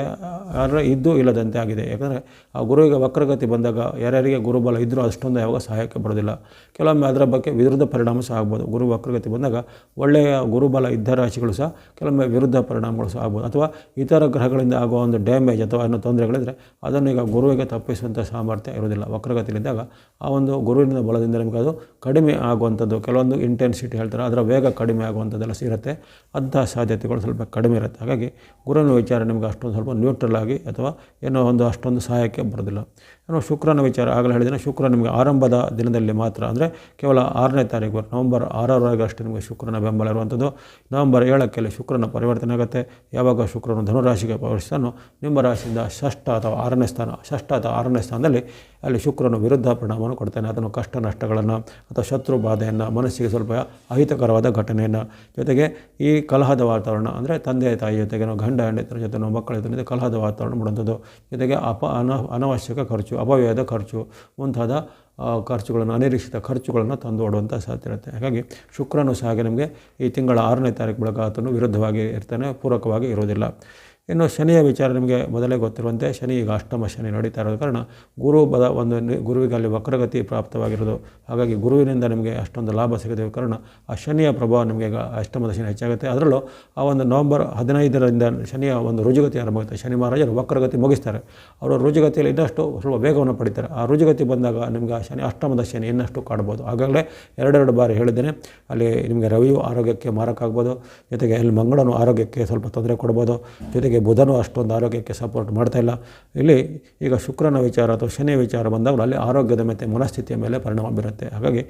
ಆದರೆ ಇದ್ದೂ ಇಲ್ಲದಂತೆ ಆಗಿದೆ. ಯಾಕಂದರೆ ಆ ಗುರುವಿಗೆ ವಕ್ರಗತಿ ಬಂದಾಗ ಯಾರ್ಯಾರಿಗೆ ಗುರುಬಲ ಇದ್ದರೂ ಅಷ್ಟೊಂದು ಯಾವಾಗ ಸಹಾಯಕ್ಕೆ ಬರೋದಿಲ್ಲ. ಕೆಲವೊಮ್ಮೆ ಅದರ ಬಗ್ಗೆ ವಿರುದ್ಧ ಪರಿಣಾಮ ಸಹ ಆಗ್ಬೋದು. ಗುರು ವಕ್ರಗತಿ ಬಂದಾಗ ಒಳ್ಳೆಯ ಗುರುಬಲ ಇದ್ದ ರಾಶಿಗಳು ಸಹ ಕೆಲವೊಮ್ಮೆ ವಿರುದ್ಧ ಪರಿಣಾಮಗಳು ಸಹ ಆಗ್ಬೋದು. ಅಥವಾ ಇತರ ಗ್ರಹಗಳಿಂದ ಆಗುವ ಒಂದು ಡ್ಯಾಮೇಜ್ ಅಥವಾ ಅನ್ನೋ ತೊಂದರೆಗಳಿದ್ದರೆ ಅದನ್ನು ಈಗ ಗುರುವಿಗೆ ತಪ್ಪಿಸುವಂಥ ಸಾಮರ್ಥ್ಯ ಇರೋದಿಲ್ಲ. ವಕ್ರಗತಿಲಿದ್ದಾಗ ಆ ಒಂದು ಗುರುವಿನ ಬಲದಿಂದ ನಿಮಗೆ ಅದು ಕಡಿಮೆ ಆಗುವಂಥದ್ದು, ಕೆಲವೊಂದು ಇಂಟೆನ್ಸಿಟಿ ಹೇಳ್ತಾರೆ, ಅದರ ವೇಗ ಕಡಿಮೆ ಆಗುವಂಥದ್ದೆಲ್ಲ ಇರುತ್ತೆ. ಅಂತಹ ಸಾಧ್ಯತೆಗಳು ಸ್ವಲ್ಪ ಕಡಿಮೆ ಇರುತ್ತೆ. ಹಾಗಾಗಿ ಗುರುವಿನ ವಿಚಾರ ನಿಮಗೆ ಅಷ್ಟೊಂದು ಸ್ವಲ್ಪ ನ್ಯೂಟ್ರಲ್ ಆಗಿ ಅಥವಾ ಏನೋ ಒಂದು ಅಷ್ಟೊಂದು ಸಹಾಯಕ್ಕೆ ಬರೋದಿಲ್ಲ. ಏನೋ ಶುಕ್ರನ ವಿಚಾರ ಆಗಲೇ ಹೇಳಿದರೆ, ಶುಕ್ರ ನಿಮಗೆ ಆರಂಭದ ದಿನದಲ್ಲಿ ಮಾತ್ರ, ಅಂದರೆ ಕೇವಲ 6ನೇ ತಾರೀಕು ನವಂಬರ್ 6ರವರೆಗೆ ಅಷ್ಟೇ ನಿಮಗೆ ಶುಕ್ರನ ಬೆಂಬಲ ಇರುವಂಥದ್ದು. ನವಂಬರ್ 7ಕ್ಕೆ ಶುಕ್ರನ ಪರಿವರ್ತನೆ ಆಗುತ್ತೆ. ಯಾವಾಗ ಶುಕ್ರನು ಧನುರಾಶಿಗೆ ಪ್ರವೇಶಿಸ್ತಾನೋ ನಿಮ್ಮ ರಾಶಿಯಿಂದ ಷಷ್ಠ ಅಥವಾ 6ನೇ ಸ್ಥಾನದಲ್ಲಿ ಅಲ್ಲಿ ಶುಕ್ರನು ವಿರುದ್ಧ ಪರಿಣಾಮವನ್ನು ಕೊಡ್ತಾನೆ. ಅದನ್ನು ಕಷ್ಟ ನಷ್ಟಗಳನ್ನು ಅಥವಾ ಶತ್ರು ಬಾಧೆಯನ್ನು, ಮನಸ್ಸಿಗೆ ಸ್ವಲ್ಪ ಅಹಿತಕರವಾದ ಘಟನೆಯನ್ನು, ಜೊತೆಗೆ ಈ ಕಲಹದ ವಾತಾವರಣ ಅಂದರೆ ತಂದೆ ತಾಯಿ ಜೊತೆಗೆ ಗಂಡ ಹೆಂಡತಿರ ಜೊತೆ ಮಕ್ಕಳ ಜೊತೆ ಕಲಹದ ವಾತಾವರಣ ಮಾಡುವಂಥದ್ದು, ಜೊತೆಗೆ ಅನವಶ್ಯಕ ಖರ್ಚು, ಅಪವ್ಯಯದ ಖರ್ಚು ಮುಂತಾದ ಖರ್ಚುಗಳನ್ನು, ಅನಿರೀಕ್ಷಿತ ಖರ್ಚುಗಳನ್ನು ತಂದು ಓಡುವಂಥ ಸಾಧ್ಯತೆ ಇರುತ್ತೆ. ಹಾಗಾಗಿ ಶುಕ್ರನು ಸಹ ನಿಮಗೆ ಈ ತಿಂಗಳ 6ನೇ ತಾರೀಕು ಬಳಿಕ ಆತನು ವಿರುದ್ಧವಾಗಿ ಇರ್ತಾನೆ, ಪೂರಕವಾಗಿ ಇರೋದಿಲ್ಲ. ಇನ್ನು ಶನಿಯ ವಿಚಾರ ನಿಮಗೆ ಮೊದಲೇ ಗೊತ್ತಿರುವಂತೆ ಶನಿ ಈಗ ಅಷ್ಟಮ ಶನಿ ನಡೀತಾ ಇರೋದ ಕಾರಣ ಗುರುವಿಗೆ ಅಲ್ಲಿ ವಕ್ರಗತಿ ಪ್ರಾಪ್ತವಾಗಿರೋದು. ಹಾಗಾಗಿ ಗುರುವಿನಿಂದ ನಿಮಗೆ ಅಷ್ಟೊಂದು ಲಾಭ ಸಿಗದ ಕಾರಣ ಆ ಶನಿಯ ಪ್ರಭಾವ ನಿಮಗೆ ಈಗ ಅಷ್ಟಮದ ಶನಿ ಹೆಚ್ಚಾಗುತ್ತೆ. ಅದರಲ್ಲೂ ಆ ಒಂದು ನವಂಬರ್ 15ರಿಂದ ಶನಿಯ ಒಂದು ರುಜುಗತಿ ಆರಂಭವಾಗುತ್ತೆ. ಶನಿ ಮಹಾರಾಜರು ವಕ್ರಗತಿ ಮುಗಿಸ್ತಾರೆ. ಅವರು ರುಜುಗತಿಯಲ್ಲಿ ಇನ್ನಷ್ಟು ಸ್ವಲ್ಪ ವೇಗವನ್ನು ಪಡಿತಾರೆ. ಆ ರುಜುಗತಿ ಬಂದಾಗ ನಿಮಗೆ ಆ ಶನಿ ಅಷ್ಟಮದ ಶನಿ ಇನ್ನಷ್ಟು ಕಾಡ್ಬೋದು. ಆಗಾಗಲೇ 2 ಬಾರಿ ಹೇಳಿದ್ದೇನೆ, ಅಲ್ಲಿ ನಿಮಗೆ ರವಿಯು ಆರೋಗ್ಯಕ್ಕೆ ಮಾರಕ ಆಗ್ಬೋದು, ಜೊತೆಗೆ ಅಲ್ಲಿ ಮಂಗಳನು ಆರೋಗ್ಯಕ್ಕೆ ಸ್ವಲ್ಪ ತೊಂದರೆ ಕೊಡ್ಬೋದು, ಜೊತೆಗೆ ಬುಧನು ಅಷ್ಟೊಂದು ಆರೋಗ್ಯಕ್ಕೆ ಸಪೋರ್ಟ್ ಮಾಡ್ತಾಯಿಲ್ಲ. ಇಲ್ಲಿ ಈಗ ಶುಕ್ರನ ವಿಚಾರ ಅಥವಾ ಶನಿಯ ವಿಚಾರ ಬಂದಾಗ ಅಲ್ಲಿ ಆರೋಗ್ಯದ ಮತ್ತು ಮನಸ್ಥಿತಿಯ ಮೇಲೆ ಪರಿಣಾಮ ಬೀರುತ್ತೆ. ಹಾಗಾಗಿ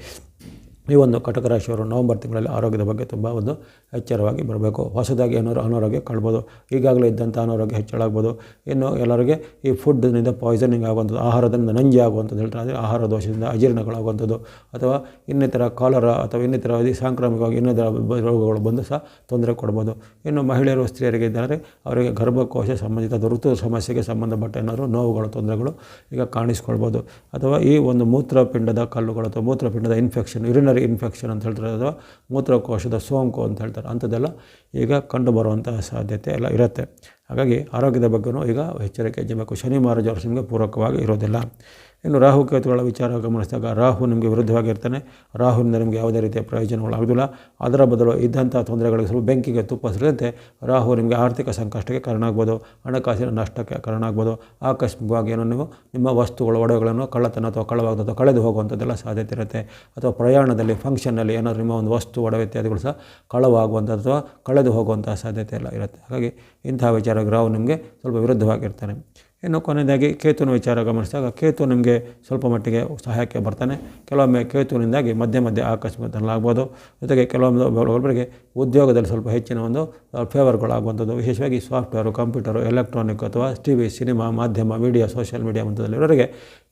ಈ ಒಂದು ಕಟಕ ರಾಶಿಯವರು ನವಂಬರ್ ತಿಂಗಳಲ್ಲಿ ಆರೋಗ್ಯದ ಬಗ್ಗೆ ತುಂಬ ಒಂದು ಎಚ್ಚರವಾಗಿ ಬರಬೇಕು. ಹೊಸದಾಗಿ ಏನಾದರೂ ಅನಾರೋಗ್ಯ ಕಾಣ್ಬೋದು, ಈಗಾಗಲೇ ಇದ್ದಂಥ ಅನಾರೋಗ್ಯ ಹೆಚ್ಚಳಾಗ್ಬೋದು. ಇನ್ನು ಎಲ್ಲರಿಗೆ ಈ ಫುಡ್ನಿಂದ ಪಾಯ್ಸನಿಂಗ್ ಆಗುವಂಥದ್ದು, ಆಹಾರದಿಂದ ನಂಜಿ ಆಗುವಂಥದ್ದು ಹೇಳ್ತಾರೆ, ಅಂದರೆ ಆಹಾರ ದೋಷದಿಂದ ಅಜೀರ್ಣಗಳಾಗುವಂಥದ್ದು, ಅಥವಾ ಇನ್ನಿತರ ಕಾಲರ ಅಥವಾ ಇನ್ನಿತರ ಸಾಂಕ್ರಾಮಿಕವಾಗಿ ಇನ್ನಿತರ ರೋಗಗಳು ಬಂದು ಸಹ ತೊಂದರೆ ಕೊಡ್ಬೋದು. ಇನ್ನು ಮಹಿಳೆಯರು ಸ್ತ್ರೀಯರಿಗೆ ಇದ್ದರೆ ಅವರಿಗೆ ಗರ್ಭಕೋಶ ಸಂಬಂಧಿತ ಋತು ಸಮಸ್ಯೆಗೆ ಸಂಬಂಧಪಟ್ಟ ಏನಾದರೂ ನೋವುಗಳು ತೊಂದರೆಗಳು ಈಗ ಕಾಣಿಸ್ಕೊಳ್ಬೋದು. ಅಥವಾ ಈ ಒಂದು ಮೂತ್ರಪಿಂಡದ ಕಲ್ಲುಗಳು ಅಥವಾ ಮೂತ್ರಪಿಂಡದ ಇನ್ಫೆಕ್ಷನ್, ಯುರಿನರಿ ಇನ್ಫೆಕ್ಷನ್ ಅಂತ ಹೇಳ್ತಾರೆ, ಅಥವಾ ಮೂತ್ರಕೋಶದ ಸೋಂಕು ಅಂತ ಹೇಳ್ತಾರೆ, ಅಂಥದ್ದೆಲ್ಲ ಈಗ ಕಂಡು ಬರುವಂತಹ ಸಾಧ್ಯತೆ ಎಲ್ಲ ಇರುತ್ತೆ. ಹಾಗಾಗಿ ಆರೋಗ್ಯದ ಬಗ್ಗೆಯೂ ಈಗ ಎಚ್ಚರಿಕೆ ವಹಿಸಬೇಕು. ಶನಿ ಮಹಾರಾಜ ಅವರು ನಿಮಗೆ ಪೂರಕವಾಗಿ ಇರೋದಿಲ್ಲ. ಇನ್ನು ರಾಹುಕೇತುಗಳ ವಿಚಾರ ಗಮನಿಸಿದಾಗ ರಾಹು ನಿಮಗೆ ವಿರುದ್ಧವಾಗಿರ್ತಾನೆ. ರಾಹುವಿಂದ ನಿಮಗೆ ಯಾವುದೇ ರೀತಿಯ ಪ್ರಯೋಜನಗಳಾಗೋದಿಲ್ಲ. ಅದರ ಬದಲು ಇದ್ದಂಥ ತೊಂದರೆಗಳಿಗೆ ಸ್ವಲ್ಪ ಬೆಂಕಿಗೆ ತುಪ್ಪ ಸುರಿದಂತೆ ರಾಹು ನಿಮಗೆ ಆರ್ಥಿಕ ಸಂಕಷ್ಟಕ್ಕೆ ಕಾರಣ ಆಗ್ಬೋದು, ಹಣಕಾಸಿನ ನಷ್ಟಕ್ಕೆ ಕಾರಣ ಆಗ್ಬೋದು. ಆಕಸ್ಮಿಕವಾಗಿ ಏನೋ ನೀವು ನಿಮ್ಮ ವಸ್ತುಗಳು ಒಡವೆಗಳನ್ನು ಕಳ್ಳತನ ಅಥವಾ ಕಳ್ಳವಾಗೋದು ಅಥವಾ ಕಳೆದು ಹೋಗುವಂಥದ್ದೆಲ್ಲ ಸಾಧ್ಯತೆ ಇರುತ್ತೆ. ಅಥವಾ ಪ್ರಯಾಣದಲ್ಲಿ ಫಂಕ್ಷನ್ನಲ್ಲಿ ಏನಾದರೂ ನಿಮ್ಮ ಒಂದು ವಸ್ತು ಒಡವೆ ಇತ್ಯಾದಿಗಳು ಸಹ ಕಳವಾಗುವಂಥದ್ದು ಅಥವಾ ಕಳೆದು ಹೋಗುವಂಥ ಸಾಧ್ಯತೆ ಎಲ್ಲ ಇರುತ್ತೆ. ಹಾಗಾಗಿ ಇಂತಹ ವಿಚಾರಕ್ಕೆ ರಾಹು ನಿಮಗೆ ಸ್ವಲ್ಪ ವಿರುದ್ಧವಾಗಿರ್ತಾನೆ. ಇನ್ನು ಕೊನೆಯದಾಗಿ ಕೇತುವಿನ ವಿಚಾರ ಗಮನಿಸಿದಾಗ ಕೇತು ನಿಮಗೆ ಸ್ವಲ್ಪ ಮಟ್ಟಿಗೆ ಸಹಾಯಕ್ಕೆ ಬರ್ತಾನೆ. ಕೆಲವೊಮ್ಮೆ ಕೇತುವಿನಿಂದಾಗಿ ಮಧ್ಯೆ ಮಧ್ಯೆ ಆಕಸ್ಮಿಕತೆಗಳಾಗ್ಬೋದು. ಜೊತೆಗೆ ಕೆಲವೊಬ್ಬರಿಗೆ ಉದ್ಯೋಗದಲ್ಲಿ ಸ್ವಲ್ಪ ಹೆಚ್ಚಿನ ಒಂದು ಫೇವರ್ಗಳಾಗುವಂಥದ್ದು, ವಿಶೇಷವಾಗಿ ಸಾಫ್ಟ್ವೇರು, ಕಂಪ್ಯೂಟರು, ಎಲೆಕ್ಟ್ರಾನಿಕ್ ಅಥವಾ ಟಿವಿ, ಸಿನಿಮಾ, ಮಾಧ್ಯಮ, ಮೀಡಿಯಾ, ಸೋಷಿಯಲ್ ಮೀಡಿಯಾ ಮುಂತಾದಲ್ಲಿರೋರಿಗೆ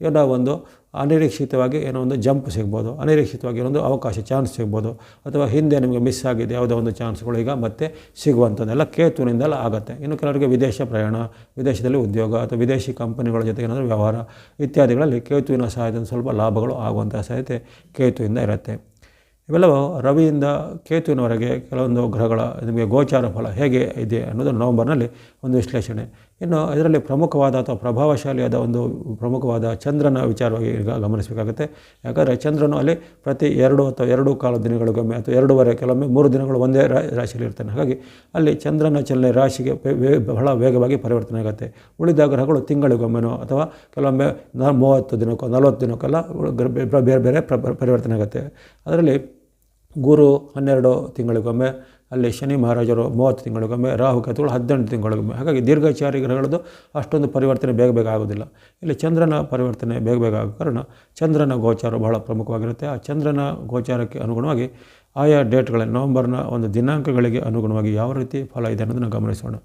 ಏನೋ ಒಂದು ಅನಿರೀಕ್ಷಿತವಾಗಿ ಏನೋ ಒಂದು ಜಂಪ್ ಸಿಗ್ಬೋದು, ಅನಿರೀಕ್ಷಿತವಾಗಿ ಏನೊಂದು ಅವಕಾಶ ಚಾನ್ಸ್ ಸಿಗ್ಬೋದು, ಅಥವಾ ಹಿಂದೆ ನಿಮಗೆ ಮಿಸ್ ಆಗಿದೆ ಯಾವುದೋ ಒಂದು ಚಾನ್ಸ್ಗಳು ಈಗ ಮತ್ತೆ ಸಿಗುವಂಥದ್ದೆಲ್ಲ ಕೇತುವಿನಿಂದೆಲ್ಲ ಆಗುತ್ತೆ. ಇನ್ನು ಕೆಲವರಿಗೆ ವಿದೇಶ ಪ್ರಯಾಣ, ವಿದೇಶದಲ್ಲಿ ಉದ್ಯೋಗ ಅಥವಾ ವಿದೇಶಿ ಕಂಪನಿಗಳ ಜೊತೆಗೆ ಏನಾದರೂ ವ್ಯವಹಾರ ಇತ್ಯಾದಿಗಳಲ್ಲಿ ಕೇತುವಿನ ಸಹಾಯದಿಂದ ಸ್ವಲ್ಪ ಲಾಭಗಳು ಆಗುವಂಥ ಸಾಧ್ಯತೆ ಕೇತುವಿಂದ ಇರುತ್ತೆ. ಇವೆಲ್ಲವೂ ರವಿಯಿಂದ ಕೇತುವಿನವರೆಗೆ ಕೆಲವೊಂದು ಗ್ರಹಗಳ ನಿಮಗೆ ಗೋಚಾರ ಫಲ ಹೇಗೆ ಇದೆ ಅನ್ನೋದು ನವಂಬರ್ನಲ್ಲಿ ಒಂದು ವಿಶ್ಲೇಷಣೆ. ಇನ್ನು ಇದರಲ್ಲಿ ಪ್ರಮುಖವಾದ ಅಥವಾ ಪ್ರಭಾವಶಾಲಿಯಾದ ಒಂದು ಪ್ರಮುಖವಾದ ಚಂದ್ರನ ವಿಚಾರವಾಗಿ ಈಗ ಗಮನಿಸಬೇಕಾಗುತ್ತೆ. ಯಾಕಂದರೆ ಚಂದ್ರನು ಅಲ್ಲಿ ಪ್ರತಿ 2 ಅಥವಾ 2.25 ದಿನಗಳಿಗೊಮ್ಮೆ ಅಥವಾ 2.5 ಕೆಲವೊಮ್ಮೆ 3 ದಿನಗಳು ಒಂದೇ ರಾಶಿಯಲ್ಲಿ ಇರ್ತಾನೆ. ಹಾಗಾಗಿ ಅಲ್ಲಿ ಚಂದ್ರನ ಚಲನೆ ರಾಶಿಗೆ ಬಹಳ ವೇಗವಾಗಿ ಪರಿವರ್ತನೆ ಆಗುತ್ತೆ. ಉಳಿದ ಗ್ರಹಗಳು ತಿಂಗಳಿಗೊಮ್ಮೆನೋ ಅಥವಾ ಕೆಲವೊಮ್ಮೆ 30 ದಿನಕ್ಕೋ 40 ದಿನಕ್ಕೆಲ್ಲ ಬೇರೆ ಬೇರೆ ಪರಿವರ್ತನೆ ಆಗುತ್ತೆ. ಅದರಲ್ಲಿ ಗುರು 12 ತಿಂಗಳಿಗೊಮ್ಮೆ, ಅಲ್ಲಿ ಶನಿ ಮಹಾರಾಜರು 30 ತಿಂಗಳಿಗೊಮ್ಮೆ, ರಾಹುಕೇತುಗಳು 18 ತಿಂಗಳಿಗೊಮ್ಮೆ. ಹಾಗಾಗಿ ದೀರ್ಘಚಾರಿ ಗ್ರಹಗಳದ್ದು ಅಷ್ಟೊಂದು ಪರಿವರ್ತನೆ ಬೇಗ ಆಗೋದಿಲ್ಲ. ಇಲ್ಲಿ ಚಂದ್ರನ ಪರಿವರ್ತನೆ ಬೇಗ ಆಗೋ ಕಾರಣ ಚಂದ್ರನ ಗೋಚಾರ ಬಹಳ ಪ್ರಮುಖವಾಗಿರುತ್ತೆ. ಆ ಚಂದ್ರನ ಗೋಚಾರಕ್ಕೆ ಅನುಗುಣವಾಗಿ ಆಯಾ ಡೇಟ್ಗಳಲ್ಲಿ ನವಂಬರ್ನ ಒಂದು ದಿನಾಂಕಗಳಿಗೆ ಅನುಗುಣವಾಗಿ ಯಾವ ರೀತಿ ಫಲ ಇದೆ ಅನ್ನೋದನ್ನು ಗಮನಿಸೋಣ.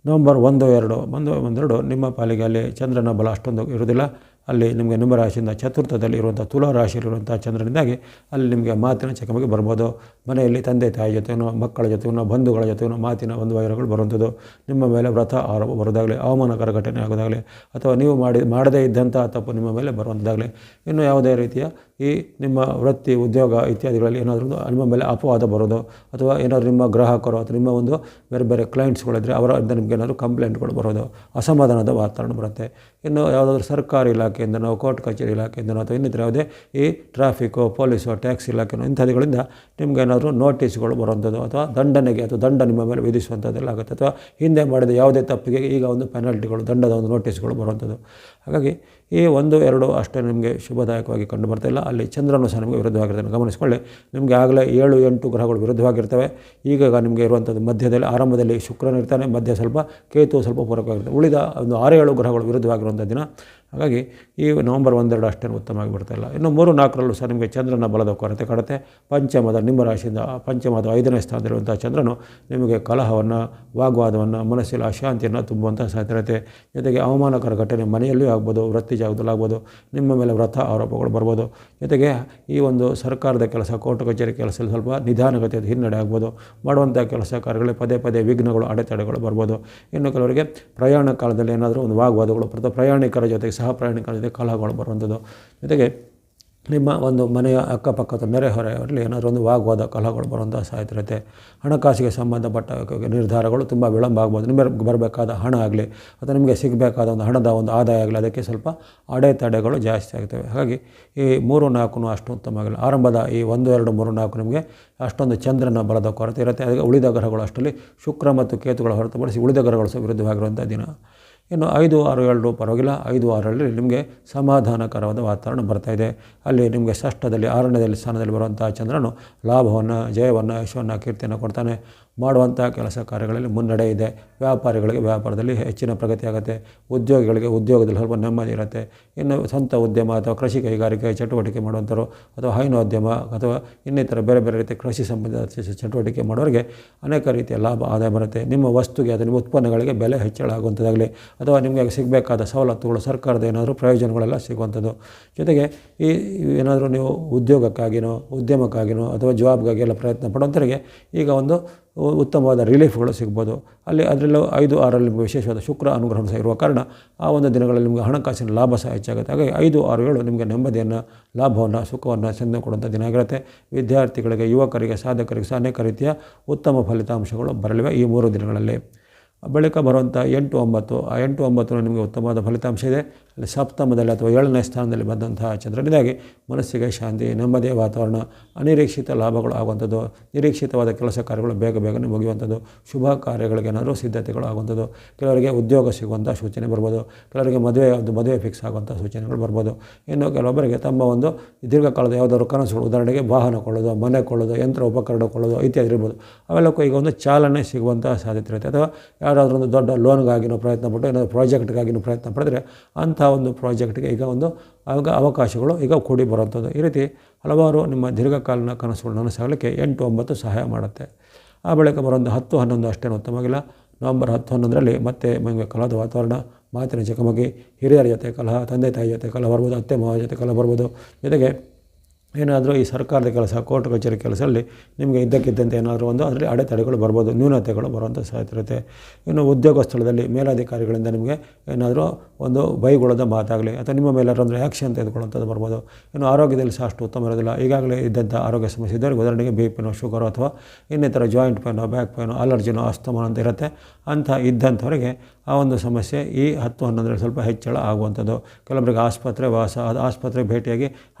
ನವಂಬರ್ 1-2 ನಿಮ್ಮ ಪಾಲಿಗೆ ಅಲ್ಲಿ ಚಂದ್ರನ ಬಲ ಅಷ್ಟೊಂದು ಇರೋದಿಲ್ಲ. ಅಲ್ಲಿ ನಿಮಗೆ ನಿಮ್ಮ ರಾಶಿಯಿಂದ ಚತುರ್ಥದಲ್ಲಿ ಇರುವಂಥ ತುಲಾ ರಾಶಿಯಲ್ಲಿರುವಂಥ ಚಂದ್ರನಿಂದಾಗಿ ಅಲ್ಲಿ ನಿಮಗೆ ಮಾತಿನ ಚಕಮಕಿ ಬರ್ಬೋದು. ಮನೆಯಲ್ಲಿ ತಂದೆ ತಾಯಿ ಜೊತೆನೋ, ಮಕ್ಕಳ ಜೊತೆನೋ, ಬಂಧುಗಳ ಜೊತೆನೋ ಮಾತಿನ ಒಂದು ವೈರಗಳು ಬರುವಂಥದ್ದು, ನಿಮ್ಮ ಮೇಲೆ ವ್ರತ ಆರೋಪ ಬರೋದಾಗಲಿ, ಅವಮಾನಕರ ಘಟನೆ ಆಗೋದಾಗಲಿ, ಅಥವಾ ನೀವು ಮಾಡದೇ ಇದ್ದಂಥ ತಪ್ಪು ನಿಮ್ಮ ಮೇಲೆ ಬರುವಂಥದ್ದಾಗಲಿ, ಇನ್ನು ಯಾವುದೇ ರೀತಿಯ ಈ ನಿಮ್ಮ ವೃತ್ತಿ, ಉದ್ಯೋಗ ಇತ್ಯಾದಿಗಳಲ್ಲಿ ಏನಾದರೂ ನಿಮ್ಮ ಮೇಲೆ ಅಪವಾದ ಬರೋದು, ಅಥವಾ ಏನಾದರೂ ನಿಮ್ಮ ಗ್ರಾಹಕರು ಅಥವಾ ನಿಮ್ಮ ಒಂದು ಬೇರೆ ಕ್ಲೈಂಟ್ಸ್ಗಳಿದ್ದರೆ ಅವರಿಂದ ನಿಮಗೆ ಏನಾದರೂ ಕಂಪ್ಲೇಂಟ್ಗಳು ಬರೋದು, ಅಸಮಾಧಾನದ ವಾತಾವರಣ ಬರುತ್ತೆ. ಇನ್ನು ಯಾವುದಾದ್ರೂ ಸರ್ಕಾರಿ ಇಲಾಖೆಯಿಂದ ನಾವು ಕೋರ್ಟ್ ಕಚೇರಿ ಇಲಾಖೆಯಿಂದ ಅಥವಾ ಇನ್ನಿತರ ಯಾವುದೇ ಈ ಟ್ರಾಫಿಕ್ಕು, ಪೊಲೀಸು, ಟ್ಯಾಕ್ಸ್ ಇಲಾಖೆನೋ ಇಂಥದ್ದುಗಳಿಂದ ನಿಮ್ಗೆ ಏನಾದರೂ ನೋಟಿಸ್ಗಳು ಬರುವಂಥದ್ದು, ಅಥವಾ ದಂಡನೆಗೆ ಅಥವಾ ದಂಡ ನಿಮ್ಮ ಮೇಲೆ ವಿಧಿಸುವಂಥದ್ದೆಲ್ಲ ಆಗುತ್ತೆ. ಅಥವಾ ಹಿಂದೆ ಮಾಡಿದ ಯಾವುದೇ ತಪ್ಪಿಗೆ ಈಗ ಒಂದು ಪೆನಾಲ್ಟಿಗಳು, ದಂಡದ ಒಂದು ನೋಟಿಸ್ಗಳು ಬರುವಂಥದ್ದು. ಹಾಗಾಗಿ ಈ 1-2 ಅಷ್ಟೇ ನಿಮಗೆ ಶುಭದಾಯಕವಾಗಿ ಕಂಡು ಬರ್ತಾಯಿಲ್ಲ. ಅಲ್ಲಿ ಚಂದ್ರನು ಸಹ ನಿಮಗೆ ವಿರುದ್ಧವಾಗಿರ್ತಾನೆ. ಗಮನಿಸ್ಕೊಳ್ಳಿ, ನಿಮಗೆ ಆಗಲೇ 7-8 ಗ್ರಹಗಳು ವಿರುದ್ಧವಾಗಿರ್ತವೆ. ಈಗ ನಿಮಗೆ ಇರುವಂಥದ್ದು ಮಧ್ಯದಲ್ಲಿ ಆರಂಭದಲ್ಲಿ ಶುಕ್ರನ ಇರ್ತಾನೆ, ಮಧ್ಯ ಸ್ವಲ್ಪ ಕೇತು ಸ್ವಲ್ಪ ಪೂರಕವಾಗಿರ್ತದೆ. ಉಳಿದ ಒಂದು 6-7 ಗ್ರಹಗಳು ವಿರುದ್ಧವಾಗಿರುವಂಥ ದಿನ. ಹಾಗಾಗಿ ಈ ನವಂಬರ್ 1-2 ಅಷ್ಟೇನು ಉತ್ತಮವಾಗಿ ಬರ್ತಾಯಿಲ್ಲ. ಇನ್ನು 3-4ರಲ್ಲೂ ಸಹ ನಿಮಗೆ ಚಂದ್ರನ ಬಲದ ಕೊರತೆ ಕಾಡುತ್ತೆ. ಪಂಚಮದ ನಿಮ್ಮ ರಾಶಿಯಿಂದ ಪಂಚಮದ 5ನೇ ಸ್ಥಾನದಲ್ಲಿರುವಂಥ ಚಂದ್ರನು ನಿಮಗೆ ಕಲಹವನ್ನು, ವಾಗ್ವಾದವನ್ನು, ಮನಸ್ಸಲ್ಲಿ ಅಶಾಂತಿಯನ್ನು ತುಂಬುವಂಥ ಸಾಧ್ಯತೆ. ಜೊತೆಗೆ ಅವಮಾನಕರ ಘಟನೆ ಮನೆಯಲ್ಲಿಯೂ ಆಗ್ಬೋದು, ವೃತ್ತಿ ಜಾಗದಲ್ಲಿ ಆಗ್ಬೋದು, ನಿಮ್ಮ ಮೇಲೆ ವ್ರತ ಆರೋಪಗಳು ಬರ್ಬೋದು. ಜೊತೆಗೆ ಈ ಒಂದು ಸರ್ಕಾರದ ಕೆಲಸ, ಕೋರ್ಟ್ ಕಚೇರಿ ಕೆಲಸದಲ್ಲಿ ಸ್ವಲ್ಪ ನಿಧಾನಗತಿಯ ಹಿನ್ನಡೆ ಆಗ್ಬೋದು. ಮಾಡುವಂಥ ಕೆಲಸ ಕಾರ್ಯಗಳಲ್ಲಿ ಪದೇ ವಿಘ್ನಗಳು, ಅಡೆತಡೆಗಳು ಬರ್ಬೋದು. ಇನ್ನು ಕೆಲವರಿಗೆ ಪ್ರಯಾಣ ಕಾಲದಲ್ಲಿ ಏನಾದರೂ ಒಂದು ವಾಗ್ವಾದಗಳು, ಪ್ರಯಾಣಿಕರ ಜೊತೆಗೆ ಸಹ ಪ್ರಯಾಣಿಕರ ಜೊತೆ ಕಲಹಗಳು ಬರುವಂಥದ್ದು. ಜೊತೆಗೆ ನಿಮ್ಮ ಒಂದು ಮನೆಯ ಅಕ್ಕಪಕ್ಕದ ನೆರೆಹೊರೆಯವರಲ್ಲಿ ಏನಾದರೂ ಒಂದು ವಾಗ್ವಾದ, ಕಲಹಗಳು ಬರುವಂಥ ಸಾಧ್ಯತೆ ಇರುತ್ತೆ. ಹಣಕಾಸಿಗೆ ಸಂಬಂಧಪಟ್ಟ ನಿರ್ಧಾರಗಳು ತುಂಬ ವಿಳಂಬ ಆಗ್ಬೋದು. ನಿಮಗೆ ಬರಬೇಕಾದ ಹಣ ಆಗಲಿ ಅಥವಾ ನಿಮಗೆ ಸಿಗಬೇಕಾದ ಒಂದು ಹಣದ ಒಂದು ಆದಾಯ ಆಗಲಿ, ಅದಕ್ಕೆ ಸ್ವಲ್ಪ ಅಡೆತಡೆಗಳು ಜಾಸ್ತಿ ಆಗ್ತವೆ. ಹಾಗಾಗಿ ಈ 3-4 ಅಷ್ಟು ಉತ್ತಮವಾಗಿಲ್ಲ. ಆರಂಭದ ಈ 1-2-3-4 ನಿಮಗೆ ಅಷ್ಟೊಂದು ಚಂದ್ರನ ಬಲದ ಕೊರತೆ ಇರುತ್ತೆ. ಅದಕ್ಕೆ ಉಳಿದ ಗ್ರಹಗಳು ಅಷ್ಟರಲ್ಲಿ ಶುಕ್ರ ಮತ್ತು ಕೇತುಗಳ ಹೊರತುಪಡಿಸಿ ಉಳಿದ ಗ್ರಹಗಳು ಸಹ ವಿರುದ್ಧವಾಗಿರುವಂಥ ದಿನ. ಇನ್ನು 5-6-7 ಪರವಾಗಿಲ್ಲ. 5-6ರಲ್ಲಿ ನಿಮಗೆ ಸಮಾಧಾನಕರವಾದ ವಾತಾವರಣ ಬರ್ತಾಯಿದೆ. ಅಲ್ಲಿ ನಿಮಗೆ ಷಷ್ಠದಲ್ಲಿ 6ನೇ ಸ್ಥಾನದಲ್ಲಿ ಬರುವಂಥ ಚಂದ್ರನು ಲಾಭವನ್ನು, ಜಯವನ್ನು, ಯಶವನ್ನು, ಕೀರ್ತಿಯನ್ನು ಕೊಡ್ತಾನೆ. ಮಾಡುವಂಥ ಕೆಲಸ ಕಾರ್ಯಗಳಲ್ಲಿ ಮುನ್ನಡೆ ಇದೆ. ವ್ಯಾಪಾರಿಗಳಿಗೆ ವ್ಯಾಪಾರದಲ್ಲಿ ಹೆಚ್ಚಿನ ಪ್ರಗತಿ ಆಗುತ್ತೆ. ಉದ್ಯೋಗಿಗಳಿಗೆ ಉದ್ಯೋಗದಲ್ಲಿ ಸ್ವಲ್ಪ ನೆಮ್ಮದಿ ಇರುತ್ತೆ. ಇನ್ನು ಸ್ವಂತ ಉದ್ಯಮ ಅಥವಾ ಕೃಷಿ ಕೈಗಾರಿಕೆ ಚಟುವಟಿಕೆ ಮಾಡುವಂಥವ್ರು ಅಥವಾ ಹೈನೋದ್ಯಮ ಅಥವಾ ಇನ್ನಿತರ ಬೇರೆ ಬೇರೆ ರೀತಿಯ ಕೃಷಿ ಸಂಬಂಧಿತ ಚಟುವಟಿಕೆ ಮಾಡೋರಿಗೆ ಅನೇಕ ರೀತಿಯ ಲಾಭ ಆದಾಯ ಬರುತ್ತೆ. ನಿಮ್ಮ ವಸ್ತುಗೆ ಅಥವಾ ನಿಮ್ಮ ಉತ್ಪನ್ನಗಳಿಗೆ ಬೆಲೆ ಹೆಚ್ಚಳ ಆಗುವಂಥದ್ದಾಗಲಿ ಅಥವಾ ನಿಮಗೆ ಸಿಗಬೇಕಾದ ಸವಲತ್ತುಗಳು ಸರ್ಕಾರದ ಏನಾದರೂ ಪ್ರಯೋಜನಗಳೆಲ್ಲ ಸಿಗುವಂಥದ್ದು. ಜೊತೆಗೆ ಏನಾದರೂ ನೀವು ಉದ್ಯೋಗಕ್ಕಾಗಿನೋ ಉದ್ಯಮಕ್ಕಾಗಿನೋ ಅಥವಾ ಜಾಬ್ಗಾಗಿ ಎಲ್ಲ ಪ್ರಯತ್ನ ಪಡುವಂಥವರಿಗೆ ಈಗ ಒಂದು ಉತ್ತಮವಾದ ರಿಲೀಫ್ಗಳು ಸಿಗ್ಬೋದು. ಅದರಲ್ಲೂ 5-6ರಲ್ಲಿ ನಿಮಗೆ ವಿಶೇಷವಾದ ಶುಕ್ರ ಅನುಗ್ರಹ ಸಹ ಇರುವ ಕಾರಣ ಆ ಒಂದು ದಿನಗಳಲ್ಲಿ ನಿಮಗೆ ಹಣಕಾಸಿನ ಲಾಭ ಸಹ ಹೆಚ್ಚಾಗುತ್ತೆ. ಹಾಗಾಗಿ 5, 6, 7 ನಿಮಗೆ ನೆಮ್ಮದಿಯನ್ನು, ಲಾಭವನ್ನು, ಸುಖವನ್ನು ಚೆಂದ ಕೊಡುವಂಥ ದಿನ ಆಗಿರುತ್ತೆ. ವಿದ್ಯಾರ್ಥಿಗಳಿಗೆ, ಯುವಕರಿಗೆ, ಸಾಧಕರಿಗೆ ಸಹ ಅನೇಕ ರೀತಿಯ ಉತ್ತಮ ಫಲಿತಾಂಶಗಳು ಬರಲಿವೆ ಈ 3 ದಿನಗಳಲ್ಲಿ. ಬಳಿಕ ಬರುವಂಥ 8, 9 ಆ 8, 9 ನಿಮಗೆ ಉತ್ತಮವಾದ ಫಲಿತಾಂಶ ಇದೆ. ಅಲ್ಲಿ ಸಪ್ತಮದಲ್ಲಿ ಅಥವಾ 7ನೇ ಸ್ಥಾನದಲ್ಲಿ ಬಂದಂತಹ ಚಂದ್ರನಿಂದಾಗಿ ಮನಸ್ಸಿಗೆ ಶಾಂತಿ, ನೆಮ್ಮದಿಯ ವಾತಾವರಣ, ಅನಿರೀಕ್ಷಿತ ಲಾಭಗಳು ಆಗುವಂಥದ್ದು, ನಿರೀಕ್ಷಿತವಾದ ಕೆಲಸ ಕಾರ್ಯಗಳು ಬೇಗನೆ ಮುಗಿಯುವಂಥದ್ದು, ಶುಭ ಕಾರ್ಯಗಳಿಗೆ ಏನಾದರೂ ಸಿದ್ಧತೆಗಳು ಆಗುವಂಥದ್ದು, ಕೆಲವರಿಗೆ ಉದ್ಯೋಗ ಸಿಗುವಂಥ ಸೂಚನೆ ಬರ್ಬೋದು, ಕೆಲವರಿಗೆ ಮದುವೆ ಫಿಕ್ಸ್ ಆಗುವಂಥ ಸೂಚನೆಗಳು ಬರ್ಬೋದು. ಇನ್ನು ಕೆಲವೊಬ್ಬರಿಗೆ ತಮ್ಮ ಒಂದು ದೀರ್ಘಕಾಲದ ಯಾವುದಾದ್ರು ಕನಸುಗಳು, ಉದಾಹರಣೆಗೆ ವಾಹನ ಕೊಳ್ಳೋದು, ಮನೆ ಕೊಳ್ಳೋದು, ಯಂತ್ರ ಉಪಕರಣ ಕೊಳ್ಳೋದು ಇತ್ಯಾದಿ ಇರ್ಬೋದು. ಅವೆಲ್ಲಕ್ಕೂ ಈಗ ಒಂದು ಚಾಲನೆ ಸಿಗುವಂಥ ಸಾಧ್ಯತೆ ಇರುತ್ತೆ. ಅಥವಾ ಯಾರಾದರೂ ಒಂದು ದೊಡ್ಡ ಲೋನ್ಗಾಗಿನೋ ಪ್ರಯತ್ನ ಪಟ್ಟು ಏನಾದರೂ ಪ್ರಾಜೆಕ್ಟ್ಗಾಗಿನೂ ಪ್ರಯತ್ನ ಪಡಿದ್ರೆ ಅಂಥ ಒಂದು ಪ್ರಾಜೆಕ್ಟ್ಗೆ ಈಗ ಒಂದು ಅವಕಾಶಗಳು ಈಗ ಕೂಡಿ ಬರುವಂಥದ್ದು. ಈ ರೀತಿ ಹಲವಾರು ನಿಮ್ಮ ದೀರ್ಘಕಾಲೀನ ಕನಸುಗಳು ನನಸಾಗಲಿಕ್ಕೆ 8, 9 ಸಹಾಯ ಮಾಡುತ್ತೆ. ಆ ಬಳಿಕ ಬರುವಂಥ 10, 11 ಅಷ್ಟೇನು ಉತ್ತಮವಾಗಿಲ್ಲ. ನವಂಬರ್ 10, 11ರಲ್ಲಿ ಮತ್ತೆ ನಿಮಗೆ ಕಲಹದ ವಾತಾವರಣ, ಮಾತಿನ ಚಕಮಕಿ, ಹಿರಿಯರ ಜೊತೆ ಕಲಹ, ತಂದೆ ತಾಯಿ ಜೊತೆ ಕಲಹ ಬರ್ಬೋದು, ಅತ್ತೆ ಮಾವ ಜೊತೆ ಕಲಹ ಬರ್ಬೋದು. ಜೊತೆಗೆ ಏನಾದರೂ ಈ ಸರ್ಕಾರದ ಕೆಲಸ, ಕೋರ್ಟ್ ಕಚೇರಿ ಕೆಲಸದಲ್ಲಿ ನಿಮಗೆ ಇದ್ದಕ್ಕಿದ್ದಂತೆ ಏನಾದರೂ ಒಂದು ಅದರಲ್ಲಿ ಅಡೆತಡೆಗಳು ಬರ್ಬೋದು, ನ್ಯೂನತೆಗಳು ಬರುವಂಥ ಸಾಧ್ಯತೆ ಇರುತ್ತೆ. ಇನ್ನು ಉದ್ಯೋಗ ಸ್ಥಳದಲ್ಲಿ ಮೇಲಧಿಕಾರಿಗಳಿಂದ ನಿಮಗೆ ಏನಾದರೂ ಒಂದು ಬೈಗೊಳ್ಳೋದ ಮಾತಾಗಲಿ ಅಥವಾ ನಿಮ್ಮ ಮೇಲೆ ಒಂದು ಆ್ಯಕ್ಷನ್ ತೆಗೆದುಕೊಳ್ಳುವಂಥದ್ದು ಬರ್ಬೋದು. ಇನ್ನು ಆರೋಗ್ಯದಲ್ಲಿ ಸಹ ಅಷ್ಟು ಉತ್ತಮ ಇರೋದಿಲ್ಲ. ಈಗಾಗಲೇ ಇದ್ದಂಥ ಆರೋಗ್ಯ ಸಮಸ್ಯೆ ಇದ್ದವರಿಗೆ, ಉದಾಹರಣೆಗೆ BP, ಶುಗರು ಅಥವಾ ಇನ್ನಿತರ ಜಾಯಿಂಟ್ ಪೇನೋ, ಬ್ಯಾಕ್ ಪೇನೋ, ಅಲರ್ಜಿನೋ, ಅಸ್ತಮ ಅಂತ ಇರುತ್ತೆ. ಅಂಥ ಇದ್ದಂಥವರಿಗೆ ಆ ಒಂದು ಸಮಸ್ಯೆ ಈ 10, 11ರಲ್ಲಿ ಸ್ವಲ್ಪ ಹೆಚ್ಚಳ ಆಗುವಂಥದ್ದು. ಕೆಲವೊಬ್ಬರಿಗೆ ಆಸ್ಪತ್ರೆ ವಾಸ, ಆಸ್ಪತ್ರೆ ಭೇಟಿಯಾಗಿ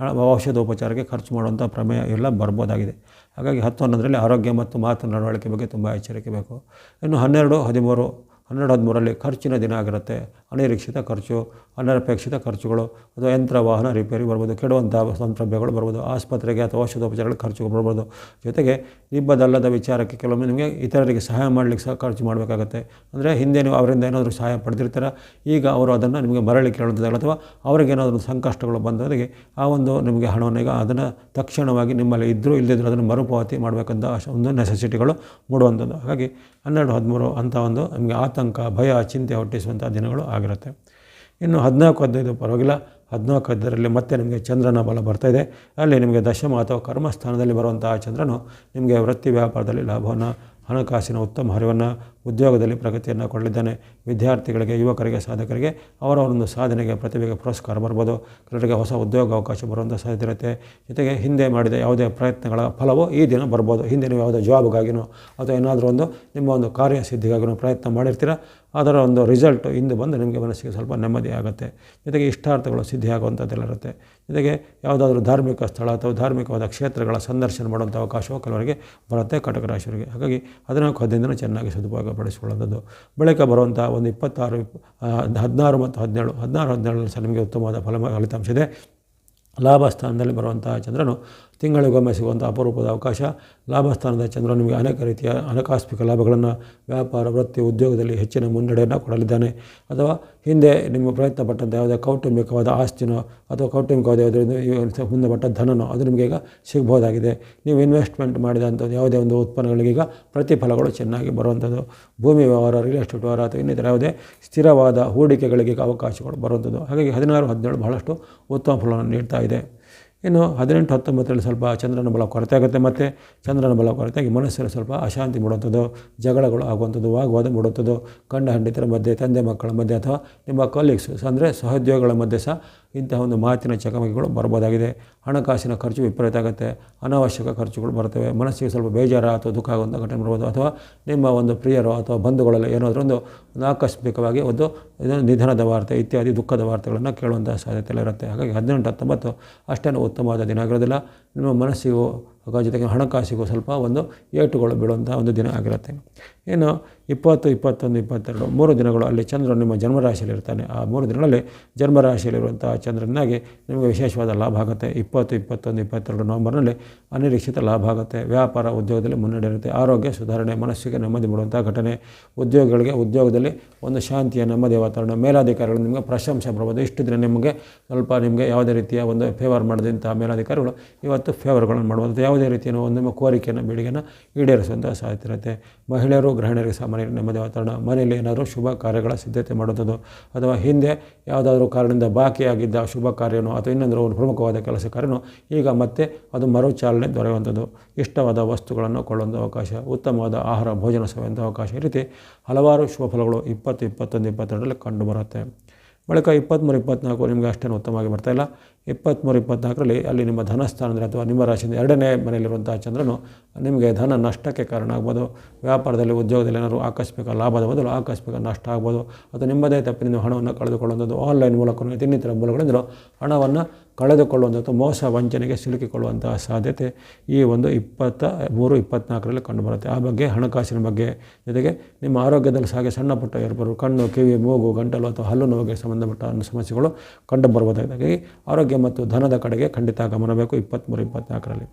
ಔಷಧೋಪಚಾರಕ್ಕೆ ಖರ್ಚು ಮಾಡುವಂಥ ಪ್ರಮೇಯ ಎಲ್ಲ ಬರ್ಬೋದಾಗಿದೆ. ಹಾಗಾಗಿ 10, 11ರಲ್ಲಿ ಆರೋಗ್ಯ ಮತ್ತು ಮಾತು ನಡವಳಿಕೆ ಬಗ್ಗೆ ತುಂಬ ಎಚ್ಚರಿಕೆ ಬೇಕು. ಇನ್ನು 12, 13ರಲ್ಲಿ ಖರ್ಚಿನ ದಿನ ಆಗಿರುತ್ತೆ. ಅನಿರೀಕ್ಷಿತ ಖರ್ಚು, ಅನಪೇಕ್ಷಿತ ಖರ್ಚುಗಳು ಅಥವಾ ಯಂತ್ರ ವಾಹನ ರಿಪೇರಿ ಬರ್ಬೋದು, ಕೆಡುವಂಥ ಸೌಲಭ್ಯಗಳು ಬರ್ಬೋದು, ಆಸ್ಪತ್ರೆಗೆ ಅಥವಾ ಔಷಧೋಪಚಾರಗಳ ಖರ್ಚುಗಳು ಬರ್ಬೋದು. ಜೊತೆಗೆ ನಿಮ್ಮದಲ್ಲದ ವಿಚಾರಕ್ಕೆ ಕೆಲವೊಮ್ಮೆ ನಿಮಗೆ ಇತರರಿಗೆ ಸಹಾಯ ಮಾಡಲಿಕ್ಕೆ ಸಹ ಖರ್ಚು ಮಾಡಬೇಕಾಗತ್ತೆ. ಅಂದರೆ ಹಿಂದೆ ನೀವು ಅವರಿಂದ ಏನಾದರೂ ಸಹಾಯ ಪಡೆದಿರ್ತೀರ, ಈಗ ಅವರು ಅದನ್ನು ನಿಮಗೆ ಮರಳಿ ಕೇಳುವಂಥದ್ದಾಗಲ್ಲ ಅಥವಾ ಅವರಿಗೇನಾದರೂ ಸಂಕಷ್ಟಗಳು ಬಂದವರಿಗೆ ಆ ಒಂದು ನಿಮಗೆ ಹಣವನ್ನು ಈಗ ಅದನ್ನು ತಕ್ಷಣವಾಗಿ ನಿಮ್ಮಲ್ಲಿ ಇದ್ದರೂ ಇಲ್ಲದಿದ್ದರೂ ಅದನ್ನು ಮರುಪಾವತಿ ಮಾಡಬೇಕಂತ ಒಂದು ನೆಸೆಸಿಟಿಗಳು ಮೂಡುವಂಥದ್ದು. ಹಾಗಾಗಿ 12, 13 ಅಂಥ ಒಂದು ನಿಮಗೆ ಆತಂಕ, ಭಯ, ಚಿಂತೆ ಹುಟ್ಟಿಸುವಂಥ ದಿನಗಳು ಆಗಿರುತ್ತೆ. ಇನ್ನು 14, 15 ಪರವಾಗಿಲ್ಲ. 14, 15ರಲ್ಲಿ ಮತ್ತೆ ನಿಮಗೆ ಚಂದ್ರನ ಬಲ ಬರ್ತಾಯಿದೆ. ಅಲ್ಲಿ ನಿಮಗೆ ದಶಮ ಅಥವಾ ಕರ್ಮಸ್ಥಾನದಲ್ಲಿ ಬರುವಂಥ ಚಂದ್ರನು ನಿಮಗೆ ವೃತ್ತಿ ವ್ಯಾಪಾರದಲ್ಲಿ ಲಾಭವನ್ನು, ಹಣಕಾಸಿನ ಉತ್ತಮ ಹರಿವನ್ನು, ಉದ್ಯೋಗದಲ್ಲಿ ಪ್ರಗತಿಯನ್ನು ಕೊಡಲಿದ್ದಾನೆ. ವಿದ್ಯಾರ್ಥಿಗಳಿಗೆ, ಯುವಕರಿಗೆ, ಸಾಧಕರಿಗೆ ಅವರ ಒಂದು ಸಾಧನೆಗೆ, ಪ್ರತಿಭೆಗೆ ಪುರಸ್ಕಾರ ಬರ್ಬೋದು. ಕೆಲವರಿಗೆ ಹೊಸ ಉದ್ಯೋಗ ಅವಕಾಶ ಬರುವಂಥ ಸಾಧ್ಯತೆ ಇರುತ್ತೆ. ಜೊತೆಗೆ ಹಿಂದೆ ಮಾಡಿದ ಯಾವುದೇ ಪ್ರಯತ್ನಗಳ ಫಲವೋ ಈ ದಿನ ಬರ್ಬೋದು. ಹಿಂದೆ ನೀವು ಯಾವುದೋ ಜಾಬ್ಗಾಗಿನೋ ಅಥವಾ ಏನಾದರೂ ಒಂದು ನಿಮ್ಮ ಒಂದು ಕಾರ್ಯಸಿದ್ಧಿಗಾಗಿನೋ ಪ್ರಯತ್ನ ಮಾಡಿರ್ತೀರ, ಅದರ ಒಂದು ರಿಸಲ್ಟು ಇಂದು ಬಂದು ನಿಮಗೆ ಮನಸ್ಸಿಗೆ ಸ್ವಲ್ಪ ನೆಮ್ಮದಿ ಆಗುತ್ತೆ. ಜೊತೆಗೆ ಇಷ್ಟಾರ್ಥಗಳು ಸಿದ್ಧಿ ಆಗುವಂಥದ್ದೆಲ್ಲ ಇರುತ್ತೆ. ಜೊತೆಗೆ ಯಾವುದಾದ್ರೂ ಧಾರ್ಮಿಕ ಸ್ಥಳ ಅಥವಾ ಧಾರ್ಮಿಕವಾದ ಕ್ಷೇತ್ರಗಳ ಸಂದರ್ಶನ ಮಾಡುವಂಥ ಅವಕಾಶವು ಕೆಲವರಿಗೆ ಬರುತ್ತೆ, ಕಟಕ ರಾಶಿಯವರಿಗೆ. ಹಾಗಾಗಿ 14, 15 ಚೆನ್ನಾಗಿ ಸದುಪಯೋಗಪಡಿಸಿಕೊಳ್ಳುವಂಥದ್ದು. ಬಳಿಕ ಬರುವಂಥ ಒಂದು 16 ಮತ್ತು 17 17ರಲ್ಲಿ ಸಹ ನಿಮಗೆ ಉತ್ತಮವಾದ ಫಲಿತಾಂಶ ಇದೆ. ಲಾಭ ಸ್ಥಾನದಲ್ಲಿ ಬರುವಂಥ ಚಂದ್ರನು ತಿಂಗಳಿಗೊಮ್ಮೆ ಸಿಗುವಂಥ ಅಪರೂಪದ ಅವಕಾಶ. ಲಾಭಸ್ಥಾನದ ಚಂದ್ರ ನಿಮಗೆ ಅನೇಕ ರೀತಿಯ ಹಣಕಾಸ್ಮಿಕ ಲಾಭಗಳನ್ನು, ವ್ಯಾಪಾರ, ವೃತ್ತಿ, ಉದ್ಯೋಗದಲ್ಲಿ ಹೆಚ್ಚಿನ ಮುನ್ನಡೆಯನ್ನು ಕೊಡಲಿದ್ದಾನೆ. ಅಥವಾ ಹಿಂದೆ ನಿಮ್ಮ ಪ್ರಯತ್ನ ಪಟ್ಟಂಥ ಯಾವುದೇ ಕೌಟುಂಬಿಕವಾದ ಆಸ್ತಿನೋ ಅಥವಾ ಕೌಟುಂಬಿಕವಾದ ಯಾವುದೇ ಮುಂದೆ ಪಟ್ಟ ಧನನೋ ಅದು ನಿಮಗೆ ಈಗ ಸಿಗ್ಬೋದಾಗಿದೆ. ನೀವು ಇನ್ವೆಸ್ಟ್ಮೆಂಟ್ ಮಾಡಿದಂಥದ್ದು ಯಾವುದೇ ಒಂದು ಉತ್ಪನ್ನಗಳಿಗೀಗ ಪ್ರತಿಫಲಗಳು ಚೆನ್ನಾಗಿ ಬರುವಂಥದ್ದು. ಭೂಮಿ ವ್ಯವಹಾರ, ರಿಯಲ್ ಎಸ್ಟೇಟ್ ವ್ಯವಹಾರ ಅಥವಾ ಇನ್ನಿತರ ಯಾವುದೇ ಸ್ಥಿರವಾದ ಹೂಡಿಕೆಗಳಿಗೆ ಅವಕಾಶಗಳು ಬರುವಂಥದ್ದು. ಹಾಗಾಗಿ 16, 17 ಬಹಳಷ್ಟು ಉತ್ತಮ ಫಲವನ್ನು ನೀಡ್ತಾ ಇದೆ. ಇನ್ನು 18, 19ರಲ್ಲಿ ಸ್ವಲ್ಪ ಚಂದ್ರನ ಬಲ ಕೊರತೆ ಆಗುತ್ತೆ. ಮತ್ತು ಚಂದ್ರನ ಬಲ ಕೊರತೆಯಾಗಿ ಮನಸ್ಸಲ್ಲಿ ಸ್ವಲ್ಪ ಅಶಾಂತಿ ಮೂಡುವಂಥದ್ದು, ಜಗಳಗಳು ಆಗುವಂಥದ್ದು, ವಾಗ್ವಾದ ಮೂಡುವಂಥದ್ದು, ಗಂಡ ಹೆಂಡತಿಯರ ಮಧ್ಯೆ, ತಂದೆ ಮಕ್ಕಳ ಮಧ್ಯೆ ಅಥವಾ ನಿಮ್ಮ ಕೊಲೀಗ್ಸ್ ಅಂದರೆ ಸಹೋದ್ಯೋಗಿಗಳ ಮಧ್ಯೆ ಸಹ ಇಂತಹ ಒಂದು ಮಾತಿನ ಚಕಮಕಿಗಳು ಬರ್ಬೋದಾಗಿದೆ. ಹಣಕಾಸಿನ ಖರ್ಚು ವಿಪರೀತ ಆಗುತ್ತೆ, ಅನಾವಶ್ಯಕ ಖರ್ಚುಗಳು ಬರ್ತವೆ, ಮನಸ್ಸಿಗೆ ಸ್ವಲ್ಪ ಬೇಜಾರ ಅಥವಾ ದುಃಖ ಆಗುವಂಥ ಘಟನೆ ಬರ್ಬೋದು. ಅಥವಾ ನಿಮ್ಮ ಒಂದು ಪ್ರಿಯರು ಅಥವಾ ಬಂಧುಗಳೆಲ್ಲ ಏನಾದರೂ ಒಂದು ಆಕಸ್ಮಿಕವಾಗಿ ಒಂದು ನಿಧನದ ವಾರ್ತೆ ಇತ್ಯಾದಿ ದುಃಖದ ವಾರ್ತೆಗಳನ್ನು ಕೇಳುವಂಥ ಸಾಧ್ಯತೆ ಎಲ್ಲ ಇರುತ್ತೆ. ಹಾಗಾಗಿ 18, 19 ಅಷ್ಟೇನು ಉತ್ತಮವಾದ ದಿನ ಆಗಿರೋದಿಲ್ಲ. ನಿಮ್ಮ ಮನಸ್ಸಿಗೂ ಜೊತೆಗೆ ಹಣಕಾಸಿಗೂ ಸ್ವಲ್ಪ ಒಂದು ಏಟುಗಳು ಬೀಳುವಂಥ ಒಂದು ದಿನ ಆಗಿರುತ್ತೆ. ಇನ್ನು 20, 21, 22 3 ದಿನಗಳು ಅಲ್ಲಿ ಚಂದ್ರನು ನಿಮ್ಮ ಜನ್ಮರಾಶಿಯಲ್ಲಿ ಇರ್ತಾನೆ. ಆ 3 ದಿನಗಳಲ್ಲಿ ಜನ್ಮರಾಶಿಯಲ್ಲಿರುವಂಥ ಚಂದ್ರನಾಗಿ ನಿಮಗೆ ವಿಶೇಷವಾದ ಲಾಭ ಆಗುತ್ತೆ. 20, 21, 22 ನವಂಬರ್ನಲ್ಲಿ ಅನಿರೀಕ್ಷಿತ ಲಾಭ ಆಗುತ್ತೆ. ವ್ಯಾಪಾರ ಉದ್ಯೋಗದಲ್ಲಿ ಮುನ್ನಡೆ ಇರುತ್ತೆ. ಆರೋಗ್ಯ ಸುಧಾರಣೆ, ಮನಸ್ಸಿಗೆ ನೆಮ್ಮದಿ ಮೂಡುವಂಥ ಘಟನೆ, ಉದ್ಯೋಗಿಗಳಿಗೆ ಉದ್ಯೋಗದಲ್ಲಿ ಒಂದು ಶಾಂತಿಯ ನೆಮ್ಮದಿ ವಾತಾವರಣ, ಮೇಲಾಧಿಕಾರಿಗಳು ನಿಮಗೆ ಪ್ರಶಂಸೆ ಬರ್ಬೋದು. ಇಷ್ಟು ದಿನ ನಿಮಗೆ ಯಾವುದೇ ರೀತಿಯ ಒಂದು ಫೇವರ್ ಮಾಡದಂಥ ಮೇಲಾಧಿಕಾರಿಗಳು ಇವತ್ತು ಫೇವರ್ಗಳನ್ನು ಮಾಡುವಂಥ ಯಾವುದೇ ರೀತಿಯ ಒಂದು ನಿಮ್ಮ ಕೋರಿಕೆಯನ್ನು ಬೇಡಿಕೆಯನ್ನು ಈಡೇರಿಸುವಂಥ ಸಾಧ್ಯತೆ ಇರುತ್ತೆ. ಮಹಿಳೆಯರು ಗೃಹಿಣಿಯರಿಗೆ ಸಾಮಾನ್ಯ ನೆಮ್ಮದಿ ವಾತಾವರಣ, ಮನೆಯಲ್ಲಿ ಏನಾದರೂ ಶುಭ ಕಾರ್ಯಗಳ ಸಿದ್ಧತೆ ಮಾಡುವಂಥದ್ದು ಅಥವಾ ಹಿಂದೆ ಯಾವುದಾದ್ರೂ ಕಾರಣದಿಂದ ಬಾಕಿಯಾಗಿದ್ದ ಶುಭ ಕಾರ್ಯನೋ ಅಥವಾ ಇನ್ನೊಂದು ಒಂದು ಪ್ರಮುಖವಾದ ಕೆಲಸ ಕಾರ್ಯನೋ ಈಗ ಮತ್ತೆ ಅದು ಮರುಚಾಲನೆ ದೊರೆಯುವಂಥದ್ದು, ಇಷ್ಟವಾದ ವಸ್ತುಗಳನ್ನು ಕೊಳ್ಳುವಂಥ ಅವಕಾಶ, ಉತ್ತಮವಾದ ಆಹಾರ ಭೋಜನ ಸೇವೆಯುವಂಥ ಅವಕಾಶ, ಈ ರೀತಿ ಹಲವಾರು ಶುಭ ಫಲಗಳು 20, 21, 22ರಲ್ಲಿ ಕಂಡುಬರುತ್ತೆ. ಬಳಿಕ 23, 24 ನಿಮಗೆ ಅಷ್ಟೇನು ಉತ್ತಮವಾಗಿ ಬರ್ತಾಯಿಲ್ಲ. 23, 24ರಲ್ಲಿ ಅಲ್ಲಿ ನಿಮ್ಮ ಧನಸ್ಥಾನದಲ್ಲಿ ಅಥವಾ ನಿಮ್ಮ ರಾಶಿಯಿಂದ 2ನೇ ಮನೆಯಲ್ಲಿರುವಂಥ ಚಂದ್ರನು ನಿಮಗೆ ಧನ ನಷ್ಟಕ್ಕೆ ಕಾರಣ ಆಗ್ಬೋದು. ವ್ಯಾಪಾರದಲ್ಲಿ ಉದ್ಯೋಗದಲ್ಲಿ ಏನಾದರೂ ಆಕಸ್ಮಿಕ ಲಾಭದ ಬದಲು ಆಕಸ್ಮಿಕ ನಷ್ಟ ಆಗ್ಬೋದು, ಅಥವಾ ನಿಮ್ಮದೇ ತಪ್ಪಿನಿಂದ ಹಣವನ್ನು ಕಳೆದುಕೊಳ್ಳುವಂಥದ್ದು, ಆನ್ಲೈನ್ ಮೂಲಕ ಇನ್ನಿತರ ಮೂಲಗಳಿಂದ ಹಣವನ್ನು ಕಳೆದುಕೊಳ್ಳುವಂಥದ್ದು, ಮೋಸ ವಂಚನೆಗೆ ಸಿಲುಕಿಕೊಳ್ಳುವಂತಹ ಸಾಧ್ಯತೆ ಈ ಒಂದು 23, 24ರಲ್ಲಿ ಕಂಡುಬರುತ್ತೆ. ಆ ಬಗ್ಗೆ ಹಣಕಾಸಿನ ಬಗ್ಗೆ ಜೊತೆಗೆ ನಿಮ್ಮ ಆರೋಗ್ಯದಲ್ಲಿ ಹಾಗೆ ಸಣ್ಣ ಪುಟ್ಟ ಏರ್ಪಡು ಕಣ್ಣು, ಕಿವಿ, ಮೂಗು, ಗಂಟಲು ಅಥವಾ ಹಲ್ಲು ನೋವಿಗೆ ಸಂಬಂಧಪಟ್ಟ ಸಮಸ್ಯೆಗಳು ಕಂಡುಬರ್ಬೋದಾಗಿದೆ. ಹಾಗಾಗಿ ಆರೋಗ್ಯ ಮತ್ತು ಧನದ ಕಡೆಗೆ ಖಂಡಿತ ಗಮನ ಬೇಕು 23, 24ರಲ್ಲಿ.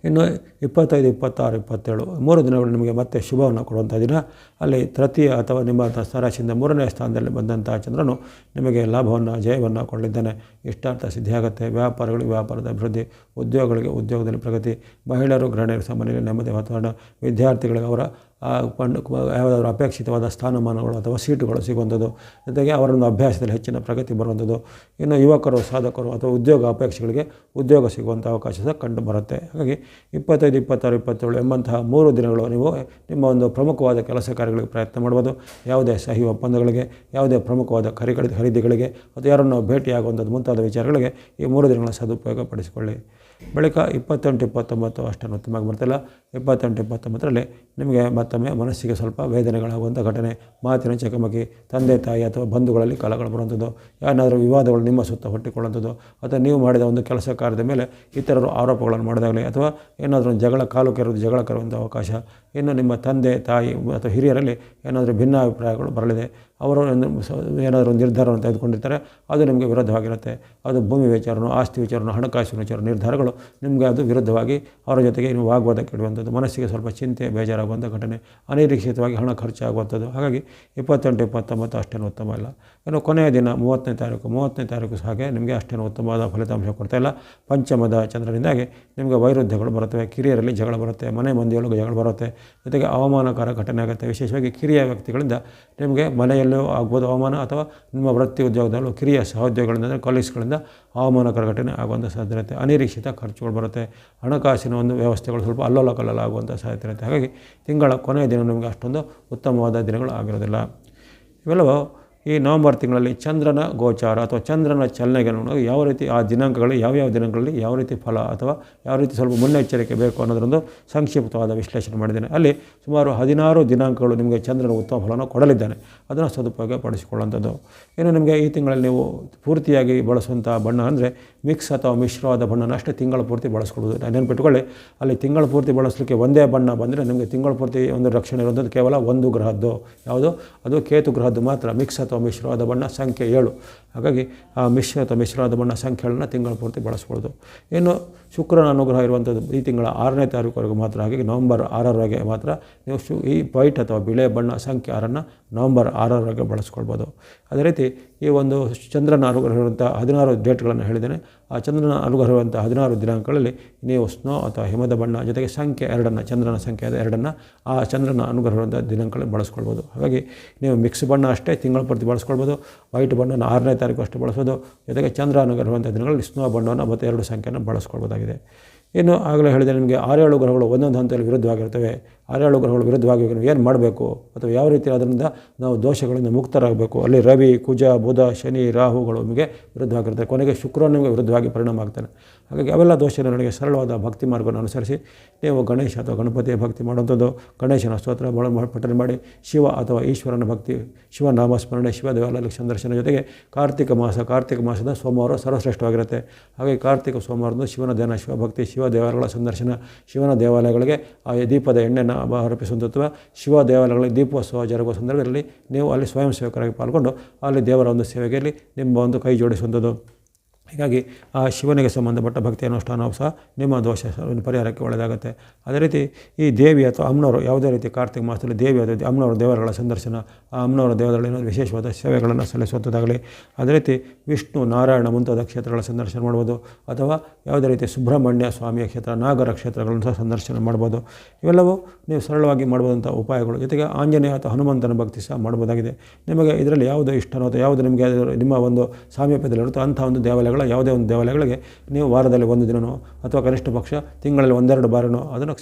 ಇನ್ನು 25, 26, 27 3 ದಿನಗಳು ನಿಮಗೆ ಮತ್ತೆ ಶುಭವನ್ನು ಕೊಡುವಂಥ ದಿನ. ಅಲ್ಲಿ ತೃತೀಯ ಅಥವಾ ನಿಮ್ಮ ರಾಶಿಯಿಂದ 3ನೇ ಸ್ಥಾನದಲ್ಲಿ ಬಂದಂಥ ಚಂದ್ರನು ನಿಮಗೆ ಲಾಭವನ್ನು, ಜಯವನ್ನು ಕೊಡಲಿದ್ದಾನೆ. ಇಷ್ಟಾರ್ಥ ಸಿದ್ಧಿಯಾಗುತ್ತೆ. ವ್ಯಾಪಾರಗಳಿಗೆ ವ್ಯಾಪಾರದ ಅಭಿವೃದ್ಧಿ, ಉದ್ಯೋಗಗಳಿಗೆ ಉದ್ಯೋಗದಲ್ಲಿ ಪ್ರಗತಿ, ಮಹಿಳೆಯರು ಗೃಹಿಣಿಯರು ಸಾಮಾನ್ಯ ನೆಮ್ಮದಿ ವಾತಾವರಣ, ವಿದ್ಯಾರ್ಥಿಗಳಿಗೆ ಅವರ ಯಾವುದಾದ್ರೂ ಅಪೇಕ್ಷಿತವಾದ ಸ್ಥಾನಮಾನಗಳು ಅಥವಾ ಸೀಟುಗಳು ಸಿಗುವಂಥದ್ದು, ಜೊತೆಗೆ ಅವರೊಂದು ಅಭ್ಯಾಸದಲ್ಲಿ ಹೆಚ್ಚಿನ ಪ್ರಗತಿ ಬರುವಂಥದ್ದು. ಇನ್ನು ಯುವಕರು, ಸಾಧಕರು ಅಥವಾ ಉದ್ಯೋಗ ಅಪೇಕ್ಷೆಗಳಿಗೆ ಉದ್ಯೋಗ ಸಿಗುವಂಥ ಅವಕಾಶ ಸಹ ಕಂಡು ಬರುತ್ತೆ. ಹಾಗಾಗಿ 25, 26, 27 ಎಂಬಂತಹ 3 ದಿನಗಳು ನೀವು ನಿಮ್ಮ ಒಂದು ಪ್ರಮುಖವಾದ ಕೆಲಸ ಕಾರ್ಯಗಳಿಗೆ ಪ್ರಯತ್ನ ಮಾಡ್ಬೋದು. ಯಾವುದೇ ಸಹಿ ಒಪ್ಪಂದಗಳಿಗೆ, ಯಾವುದೇ ಪ್ರಮುಖವಾದ ಖರೀದಿಗಳಿಗೆ ಅಥವಾ ಯಾರನ್ನು ಭೇಟಿಯಾಗುವಂಥದ್ದು ಮುಂತಾದ ವಿಚಾರಗಳಿಗೆ ಈ 3 ದಿನಗಳ ಸದುಪಯೋಗ ಪಡಿಸಿಕೊಳ್ಳಿ. ಬಳಿಕ 28, 29 ಅಷ್ಟನ್ನು ಉತ್ತಮವಾಗಿ ಬರ್ತಿಲ್ಲ. 28, 29ರಲ್ಲಿ ನಿಮಗೆ ಮತ್ತೊಮ್ಮೆ ಮನಸ್ಸಿಗೆ ಸ್ವಲ್ಪ ವೇದನೆಗಳಾಗುವಂಥ ಘಟನೆ, ಮಾತಿನ ಚಕಮಕಿ, ತಂದೆ ತಾಯಿ ಅಥವಾ ಬಂಧುಗಳಲ್ಲಿ ಕಲಗಳು ಬರುವಂಥದ್ದು, ಏನಾದರೂ ವಿವಾದಗಳು ನಿಮ್ಮ ಸುತ್ತ ಹುಟ್ಟಿಕೊಳ್ಳುವಂಥದ್ದು, ಅಥವಾ ನೀವು ಮಾಡಿದ ಒಂದು ಕೆಲಸ ಕಾರ್ಯದ ಮೇಲೆ ಇತರರು ಆರೋಪಗಳನ್ನು ಮಾಡಿದಾಗಲೇ ಅಥವಾ ಏನಾದರೂ ಜಗಳ ಕರುವಂಥ ಅವಕಾಶ. ಇನ್ನು ನಿಮ್ಮ ತಂದೆ ತಾಯಿ ಅಥವಾ ಹಿರಿಯರಲ್ಲಿ ಏನಾದರೂ ಭಿನ್ನಾಭಿಪ್ರಾಯಗಳು ಬರಲಿದೆ, ಅವರು ಏನಾದರೂ ನಿರ್ಧಾರವನ್ನು ತೆಗೆದುಕೊಂಡಿರ್ತಾರೆ, ಅದು ನಿಮಗೆ ವಿರುದ್ಧವಾಗಿರುತ್ತೆ. ಅದು ಭೂಮಿ ವಿಚಾರನೋ, ಆಸ್ತಿ ವಿಚಾರನೋ, ಹಣಕಾಸಿನ ವಿಚಾರ ನಿರ್ಧಾರಗಳು ನಿಮಗೆ ಅದು ವಿರುದ್ಧವಾಗಿ ಅವರ ಜೊತೆಗೆ ನೀವು ವಾಗ್ವಾದಕ್ಕೆ ಇಡುವಂಥದ್ದು, ಮನಸ್ಸಿಗೆ ಸ್ವಲ್ಪ ಚಿಂತೆ ಬೇಜಾರಾಗುವಂಥ ಘಟನೆ, ಅನಿರೀಕ್ಷಿತವಾಗಿ ಹಣ ಖರ್ಚಾಗುವಂಥದ್ದು. ಹಾಗಾಗಿ 28, 29 ಅಷ್ಟೇನು ಉತ್ತಮ ಇಲ್ಲ. ಇನ್ನು ಕೊನೆಯ ದಿನ 30ನೇ ತಾರೀಕು ಹಾಗೆ ನಿಮಗೆ ಅಷ್ಟೇನು ಉತ್ತಮವಾದ ಫಲಿತಾಂಶ ಕೊಡ್ತಾಯಿಲ್ಲ. ಪಂಚಮದ ಚಂದ್ರನಿಂದಾಗಿ ನಿಮಗೆ ವೈರುಧ್ಯಗಳು ಬರುತ್ತವೆ, ಕಿರಿಯರಲ್ಲಿ ಜಗಳ ಬರುತ್ತೆ, ಮನೆ ಮಂದಿಯೊಳಗೆ ಜಗಳ ಬರುತ್ತೆ, ಜೊತೆಗೆ ಅವಮಾನಕರ ಘಟನೆ ಆಗುತ್ತೆ. ವಿಶೇಷವಾಗಿ ಕಿರಿಯ ವ್ಯಕ್ತಿಗಳಿಂದ ನಿಮಗೆ ಮನೆಯಲ್ಲೂ ಆಗ್ಬೋದು ಅವಮಾನ, ಅಥವಾ ನಿಮ್ಮ ವೃತ್ತಿ ಉದ್ಯೋಗದಲ್ಲೂ ಕಿರಿಯ ಸಹೋದ್ಯೋಗಿಗಳಿಂದ ಅಂದರೆ ಕಾಲೇಜ್ಗಳಿಂದ ಅವಮಾನಕರ ಘಟನೆ ಆಗುವಂಥ ಸಾಧ್ಯತೆ ಇರುತ್ತೆ. ಅನಿರೀಕ್ಷಿತ ಖರ್ಚುಗಳು ಬರುತ್ತೆ, ಹಣಕಾಸಿನ ಒಂದು ವ್ಯವಸ್ಥೆಗಳು ಸ್ವಲ್ಪ ಅಲ್ಲೋಲ ಕಲ್ಲೋಲ ಆಗುವಂಥ ಸಾಧ್ಯತೆ ಇರುತ್ತೆ. ಹಾಗಾಗಿ ತಿಂಗಳ ಕೊನೆಯ ದಿನ ನಿಮಗೆ ಅಷ್ಟೊಂದು ಉತ್ತಮವಾದ ದಿನಗಳು ಆಗಿರೋದಿಲ್ಲ. ಇವೆಲ್ಲವೂ ಈ ನವಂಬರ್ ತಿಂಗಳಲ್ಲಿ ಚಂದ್ರನ ಗೋಚಾರ ಅಥವಾ ಚಂದ್ರನ ಚಲನೆಗೆ ಯಾವ ರೀತಿ ಆ ದಿನಾಂಕಗಳು ಯಾವ್ಯಾವ ದಿನಗಳಲ್ಲಿ ಯಾವ ರೀತಿ ಫಲ ಅಥವಾ ಯಾವ ರೀತಿ ಸ್ವಲ್ಪ ಮುನ್ನೆಚ್ಚರಿಕೆ ಬೇಕು ಅನ್ನೋದರೊಂದು ಸಂಕ್ಷಿಪ್ತವಾದ ವಿಶ್ಲೇಷಣೆ ಮಾಡಿದ್ದೇನೆ. ಅಲ್ಲಿ ಸುಮಾರು 16 ದಿನಾಂಕಗಳು ನಿಮಗೆ ಚಂದ್ರನ ಉತ್ತಮ ಫಲವನ್ನು ಕೊಡಲಿದ್ದಾನೆ, ಅದನ್ನು ಸದುಪಯೋಗ ಪಡಿಸಿಕೊಳ್ಳುವಂಥದ್ದು. ಇನ್ನು ನಿಮಗೆ ಈ ತಿಂಗಳಲ್ಲಿ ನೀವು ಪೂರ್ತಿಯಾಗಿ ಬಳಸುವಂಥ ಬಣ್ಣ ಅಂದರೆ ಮಿಕ್ಸ್ ಅಥವಾ ಮಿಶ್ರವಾದ ಬಣ್ಣನ ಅಷ್ಟೇ ತಿಂಗಳ ಪೂರ್ತಿ ಬಳಸ್ಕೊಳ್ಬೋದು. ನೆನಪಿಟ್ಕೊಳ್ಳಿ, ಅಲ್ಲಿ ತಿಂಗಳ ಪೂರ್ತಿ ಬಳಸಲಿಕ್ಕೆ ಒಂದೇ ಬಣ್ಣ ಬಂದರೆ ನಿಮಗೆ ತಿಂಗಳ ಪೂರ್ತಿ ಒಂದು ರಕ್ಷಣೆ ಇರುವಂಥದ್ದು ಕೇವಲ ಒಂದು ಗ್ರಹದ್ದು, ಯಾವುದು ಅದು ಕೇತು ಗ್ರಹದ್ದು ಮಾತ್ರ. ಮಿಕ್ಸ್ ಅಥವಾ ಮಿಶ್ರವಾದ ಬಣ್ಣ ಸಂಖ್ಯೆ 7. ಹಾಗಾಗಿ ಆ ಮಿಶ್ರವಾದ ಬಣ್ಣ ಸಂಖ್ಯೆಗಳನ್ನು ತಿಂಗಳ ಪೂರ್ತಿ ಬಳಸ್ಬೋದು. ಇನ್ನು ಶುಕ್ರನ ಅನುಗ್ರಹ ಇರುವಂಥದ್ದು ಈ ತಿಂಗಳ 6ನೇ ತಾರೀಕುವರೆಗೂ ಮಾತ್ರ. ಹಾಗಾಗಿ ನವಂಬರ್ 6ರವರೆಗೆ ಮಾತ್ರ ನೀವು ಈ ವೈಟ್ ಅಥವಾ ಬಿಳೆ ಬಣ್ಣ ಸಂಖ್ಯೆ 6ನ್ನು ನವಂಬರ್ 6ರವರೆಗೆ ಬಳಸ್ಕೊಳ್ಬೋದು. ಅದೇ ರೀತಿ ಈ ಒಂದು ಚಂದ್ರನ ಅನುಗ್ರಹ ಇರುವಂಥ 16 ಡೇಟ್ಗಳನ್ನು ಹೇಳಿದ್ದೇನೆ. ಆ ಚಂದ್ರನ ಅನುಗ್ರಹ ಇರುವಂಥ 16 ದಿನಾಂಕಗಳಲ್ಲಿ ನೀವು ಸ್ನೋ ಅಥವಾ ಹಿಮದ ಬಣ್ಣ ಜೊತೆಗೆ ಸಂಖ್ಯೆ 2ನ್ನು, ಚಂದ್ರನ ಸಂಖ್ಯೆ 2ನ್ನು ಆ ಚಂದ್ರನ ಅನುಗ್ರಹ ಇರುವಂಥ ದಿನಾಂಕಗಳಲ್ಲಿ ಬಳಸ್ಕೊಳ್ಬೋದು. ಹಾಗಾಗಿ ನೀವು ಮಿಕ್ಸ್ ಬಣ್ಣ ಅಷ್ಟೇ ತಿಂಗಳ ಪೂರ್ತಿ ಬಳಸ್ಕೊಳ್ಬೋದು. ವೈಟ್ ಬಣ್ಣನ 6ನೇ ತಾರೀಕು ಅಷ್ಟೇ ಬಳಸೋದು, ಜೊತೆಗೆ ಚಂದ್ರ ಅನುಗ್ರಹ ಇರುವಂಥ ದಿನಗಳಲ್ಲಿ ಸ್ನೋ ಬಣ್ಣವನ್ನು ಮತ್ತು 2 ಸಂಖ್ಯೆಯನ್ನು ಬಳಸ್ಕೊಳ್ಬೋದಾಗಿದೆ. ಇನ್ನು ಆಗಲೇ ಹೇಳಿದೆ ನಿಮಗೆ 6-7 ಗ್ರಹಗಳು ಒಂದೊಂದು ಹಂತದಲ್ಲಿ ವಿರುದ್ಧವಾಗಿರ್ತವೆ. 6-7 ಗ್ರಹಗಳು ವಿರುದ್ಧವಾಗಿ ನಾವು ಏನು ಮಾಡಬೇಕು ಅಥವಾ ಯಾವ ರೀತಿ ಅದರಿಂದ ನಾವು ದೋಷಗಳಿಂದ ಮುಕ್ತರಾಗಬೇಕು. ಅಲ್ಲಿ ರವಿ, ಕುಜ, ಬುಧ, ಶನಿ, ರಾಹುಗಳು ನಿಮಗೆ ವಿರುದ್ಧವಾಗಿರ್ತವೆ. ಕೊನೆಗೆ ಶುಕ್ರನು ನಿಮಗೆ ವಿರುದ್ಧವಾಗಿ ಪರಿಣಾಮ ಆಗ್ತಾನೆ. ಹಾಗಾಗಿ ಅವೆಲ್ಲ ದೋಷ ನಿವಾರಣೆಗೆ ಸರಳವಾದ ಭಕ್ತಿ ಮಾರ್ಗವನ್ನು ಅನುಸರಿಸಿ ನೀವು ಗಣೇಶ ಅಥವಾ ಗಣಪತಿಯ ಭಕ್ತಿ ಮಾಡುವಂಥದ್ದು, ಗಣೇಶನ ಸ್ತೋತ್ರ ಪಠನೆ ಮಾಡಿ, ಶಿವ ಅಥವಾ ಈಶ್ವರನ ಭಕ್ತಿ, ಶಿವನಾಮಸ್ಮರಣೆ, ಶಿವ ದೇವಾಲಯ ಸಂದರ್ಶನ ಜೊತೆಗೆ ಕಾರ್ತಿಕ ಮಾಸದ ಸೋಮವಾರ ಸರ್ವಶ್ರೇಷ್ಠವಾಗಿರುತ್ತೆ. ಹಾಗೆ ಕಾರ್ತಿಕ ಸೋಮವಾರದ ಶಿವನ ಧ್ಯಾನ, ಶಿವಭಕ್ತಿ, ಶಿವ ದೇವಾಲಯಗಳ ಸಂದರ್ಶನ, ಶಿವನ ದೇವಾಲಯಗಳಿಗೆ ಆ ದೀಪದ ಎಣ್ಣೆಯನ್ನು ಅರ್ಪಿಸುವಂಥ ಅಥವಾ ಶಿವ ದೇವಾಲಯಗಳಲ್ಲಿ ದೀಪೋತ್ಸವ ಜರುಗುವ ಸಂದರ್ಭದಲ್ಲಿ ನೀವು ಅಲ್ಲಿ ಸ್ವಯಂ ಸೇವಕರಾಗಿ ಪಾಲ್ಗೊಂಡು ಅಲ್ಲಿ ದೇವರ ಒಂದು ಸೇವೆಯಲ್ಲಿ ನಿಮ್ಮ ಒಂದು ಕೈ ಜೋಡಿಸುವಂಥದ್ದು. ಹೀಗಾಗಿ ಆ ಶಿವನಿಗೆ ಸಂಬಂಧಪಟ್ಟ ಭಕ್ತಿ ಅನುಷ್ಠಾನವು ಸಹ ನಿಮ್ಮ ದೋಷ ಪರಿಹಾರಕ್ಕೆ ಒಳ್ಳೆಯದಾಗುತ್ತೆ. ಅದೇ ರೀತಿ ಈ ದೇವಿ ಅಥವಾ ಅಮ್ಮನವರು ಯಾವುದೇ ರೀತಿ ಕಾರ್ತಿಕ ಮಾಸದಲ್ಲಿ ದೇವಿ ಅಥವಾ ಅಮ್ಮನವರ ದೇವರುಗಳ ಸಂದರ್ಶನ, ಆ ಅಮ್ಮನವರ ದೇವರುಗಳಲ್ಲಿ ವಿಶೇಷವಾದ ಸೇವೆಗಳನ್ನು ಸಲ್ಲಿಸುವಂಥದ್ದಾಗಲಿ, ಅದೇ ರೀತಿ ವಿಷ್ಣು, ನಾರಾಯಣ ಮುಂತಾದ ಕ್ಷೇತ್ರಗಳ ಸಂದರ್ಶನ ಮಾಡ್ಬೋದು, ಅಥವಾ ಯಾವುದೇ ರೀತಿ ಸುಬ್ರಹ್ಮಣ್ಯ ಸ್ವಾಮಿಯ ಕ್ಷೇತ್ರ, ನಾಗರ ಕ್ಷೇತ್ರಗಳನ್ನು ಸಹ ಸಂದರ್ಶನ ಮಾಡ್ಬೋದು. ಇವೆಲ್ಲವೂ ನೀವು ಸರಳವಾಗಿ ಮಾಡ್ಬೋದಂಥ ಉಪಾಯಗಳು. ಜೊತೆಗೆ ಆಂಜನೇಯ ಅಥವಾ ಹನುಮಂತನ ಭಕ್ತಿ ಸಹ ಮಾಡ್ಬೋದಾಗಿದೆ. ನಿಮಗೆ ಇದರಲ್ಲಿ ಯಾವುದು ಇಷ್ಟನೋ ಅಥವಾ ಯಾವುದು ನಿಮಗೆ ನಿಮ್ಮ ಒಂದು ಸಾಮೀಪ್ಯದಲ್ಲಿರುತ್ತೋ ಅಂಥ ಒಂದು ದೇವಾಲಯಗಳು, ಯಾವುದೇ ಒಂದು ದೇವಾಲಯಗಳಿಗೆ ನೀವು ವಾರದಲ್ಲಿ ಒಂದು ದಿನವೋ ಅಥವಾ ಕನಿಷ್ಠ ಪಕ್ಷ ತಿಂಗಳಲ್ಲಿ ಒಂದೆರಡು ಬಾರಿನೋ ಅದನ್ನು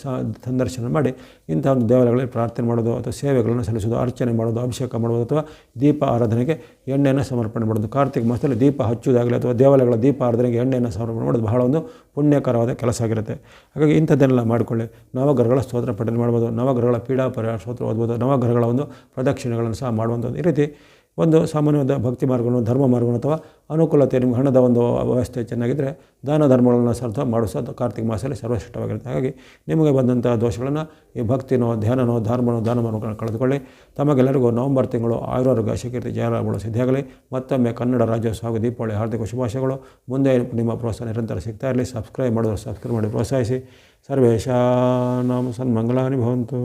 ಸಂದರ್ಶನ ಮಾಡಿ ಇಂಥ ಒಂದು ದೇವಾಲಯಗಳಲ್ಲಿ ಪ್ರಾರ್ಥನೆ ಮಾಡೋದು ಅಥವಾ ಸೇವೆಗಳನ್ನು ಸಲ್ಲಿಸೋದು, ಅರ್ಚನೆ ಮಾಡೋದು, ಅಭಿಷೇಕ ಮಾಡೋದು ಅಥವಾ ದೀಪ ಆರಾಧನೆಗೆ ಎಣ್ಣೆಯನ್ನು ಸಮರ್ಪಣೆ ಮಾಡೋದು. ಕಾರ್ತಿಕ ಮಾಸದಲ್ಲಿ ದೀಪ ಹಚ್ಚುವುದಾಗಲಿ ಅಥವಾ ದೇವಾಲಯಗಳ ದೀಪ ಆರಾಧನೆಗೆ ಎಣ್ಣೆಯನ್ನು ಸಮರ್ಪಣೆ ಮಾಡೋದು ಬಹಳ ಒಂದು ಪುಣ್ಯಕರವಾದ ಕೆಲಸ ಆಗಿರುತ್ತೆ. ಹಾಗಾಗಿ ಇಂಥದ್ದನ್ನೆಲ್ಲ ಮಾಡಿಕೊಳ್ಳಿ. ನವಗ್ರಹಗಳ ಸ್ತೋತ್ರ ಪಠನೆ ಮಾಡ್ಬೋದು, ನವಗ್ರಹಗಳ ಪೀಡಾ ಪರಿಹಾರ ಸ್ತೋತ್ರ ಓದ್ಬೋದು, ನವಗ್ರಹಗಳ ಒಂದು ಪ್ರದಕ್ಷಿಣೆಗಳನ್ನು ಸಹ ಮಾಡುವಂಥದ್ದು. ಈ ರೀತಿ ಒಂದು ಸಾಮಾನ್ಯವಾದ ಭಕ್ತಿ ಮಾರ್ಗವನ್ನು, ಧರ್ಮ ಮಾರ್ಗವನ್ನು ಅಥವಾ ಅನುಕೂಲತೆ, ನಿಮ್ಗೆ ಹಣದ ಒಂದು ವ್ಯವಸ್ಥೆ ಚೆನ್ನಾಗಿದ್ದರೆ ದಾನ ಧರ್ಮಗಳನ್ನು ಸಹ ಮಾಡಿಸೋದು ಕಾರ್ತಿಕ ಮಾಸದಲ್ಲಿ ಸರ್ವಶ್ರೇಷ್ಠವಾಗಿರುತ್ತೆ. ಹಾಗಾಗಿ ನಿಮಗೆ ಬಂದಂಥ ದೋಷಗಳನ್ನು ಈ ಭಕ್ತಿನೋ, ಧ್ಯಾನನೋ, ಧರ್ಮನೋ, ದಾನ ಮಾರ್ಗಗಳನ್ನು ಕಳೆದುಕೊಳ್ಳಿ. ತಮಗೆಲ್ಲರಿಗೂ ನವಂಬರ್ ತಿಂಗಳು ಆಯುರಾರೋಗ್ಯ ಶಕೀರ್ತಿ ಜಯಲಾಭಗಳು ಸಿದ್ಧಿಯಾಗಲಿ. ಮತ್ತೊಮ್ಮೆ ಕನ್ನಡ ರಾಜ್ಯೋತ್ಸವ ಹಾಗೂ ದೀಪಾವಳಿ ಹಾರ್ದಿಕ ಶುಭಾಶಯಗಳು. ಮುಂದೆ ನಿಮ್ಮ ಪ್ರೋತ್ಸಾಹ ನಿರಂತರ ಸಿಗ್ತಾ ಇರಲಿ. ಸಬ್ಸ್ಕ್ರೈಬ್ ಮಾಡಿ ಪ್ರೋತ್ಸಾಹಿಸಿ. ಸರ್ವೇಶಾನಾಂ ಸನ್ಮಂಗಲಾನಿ ಭವಂತು.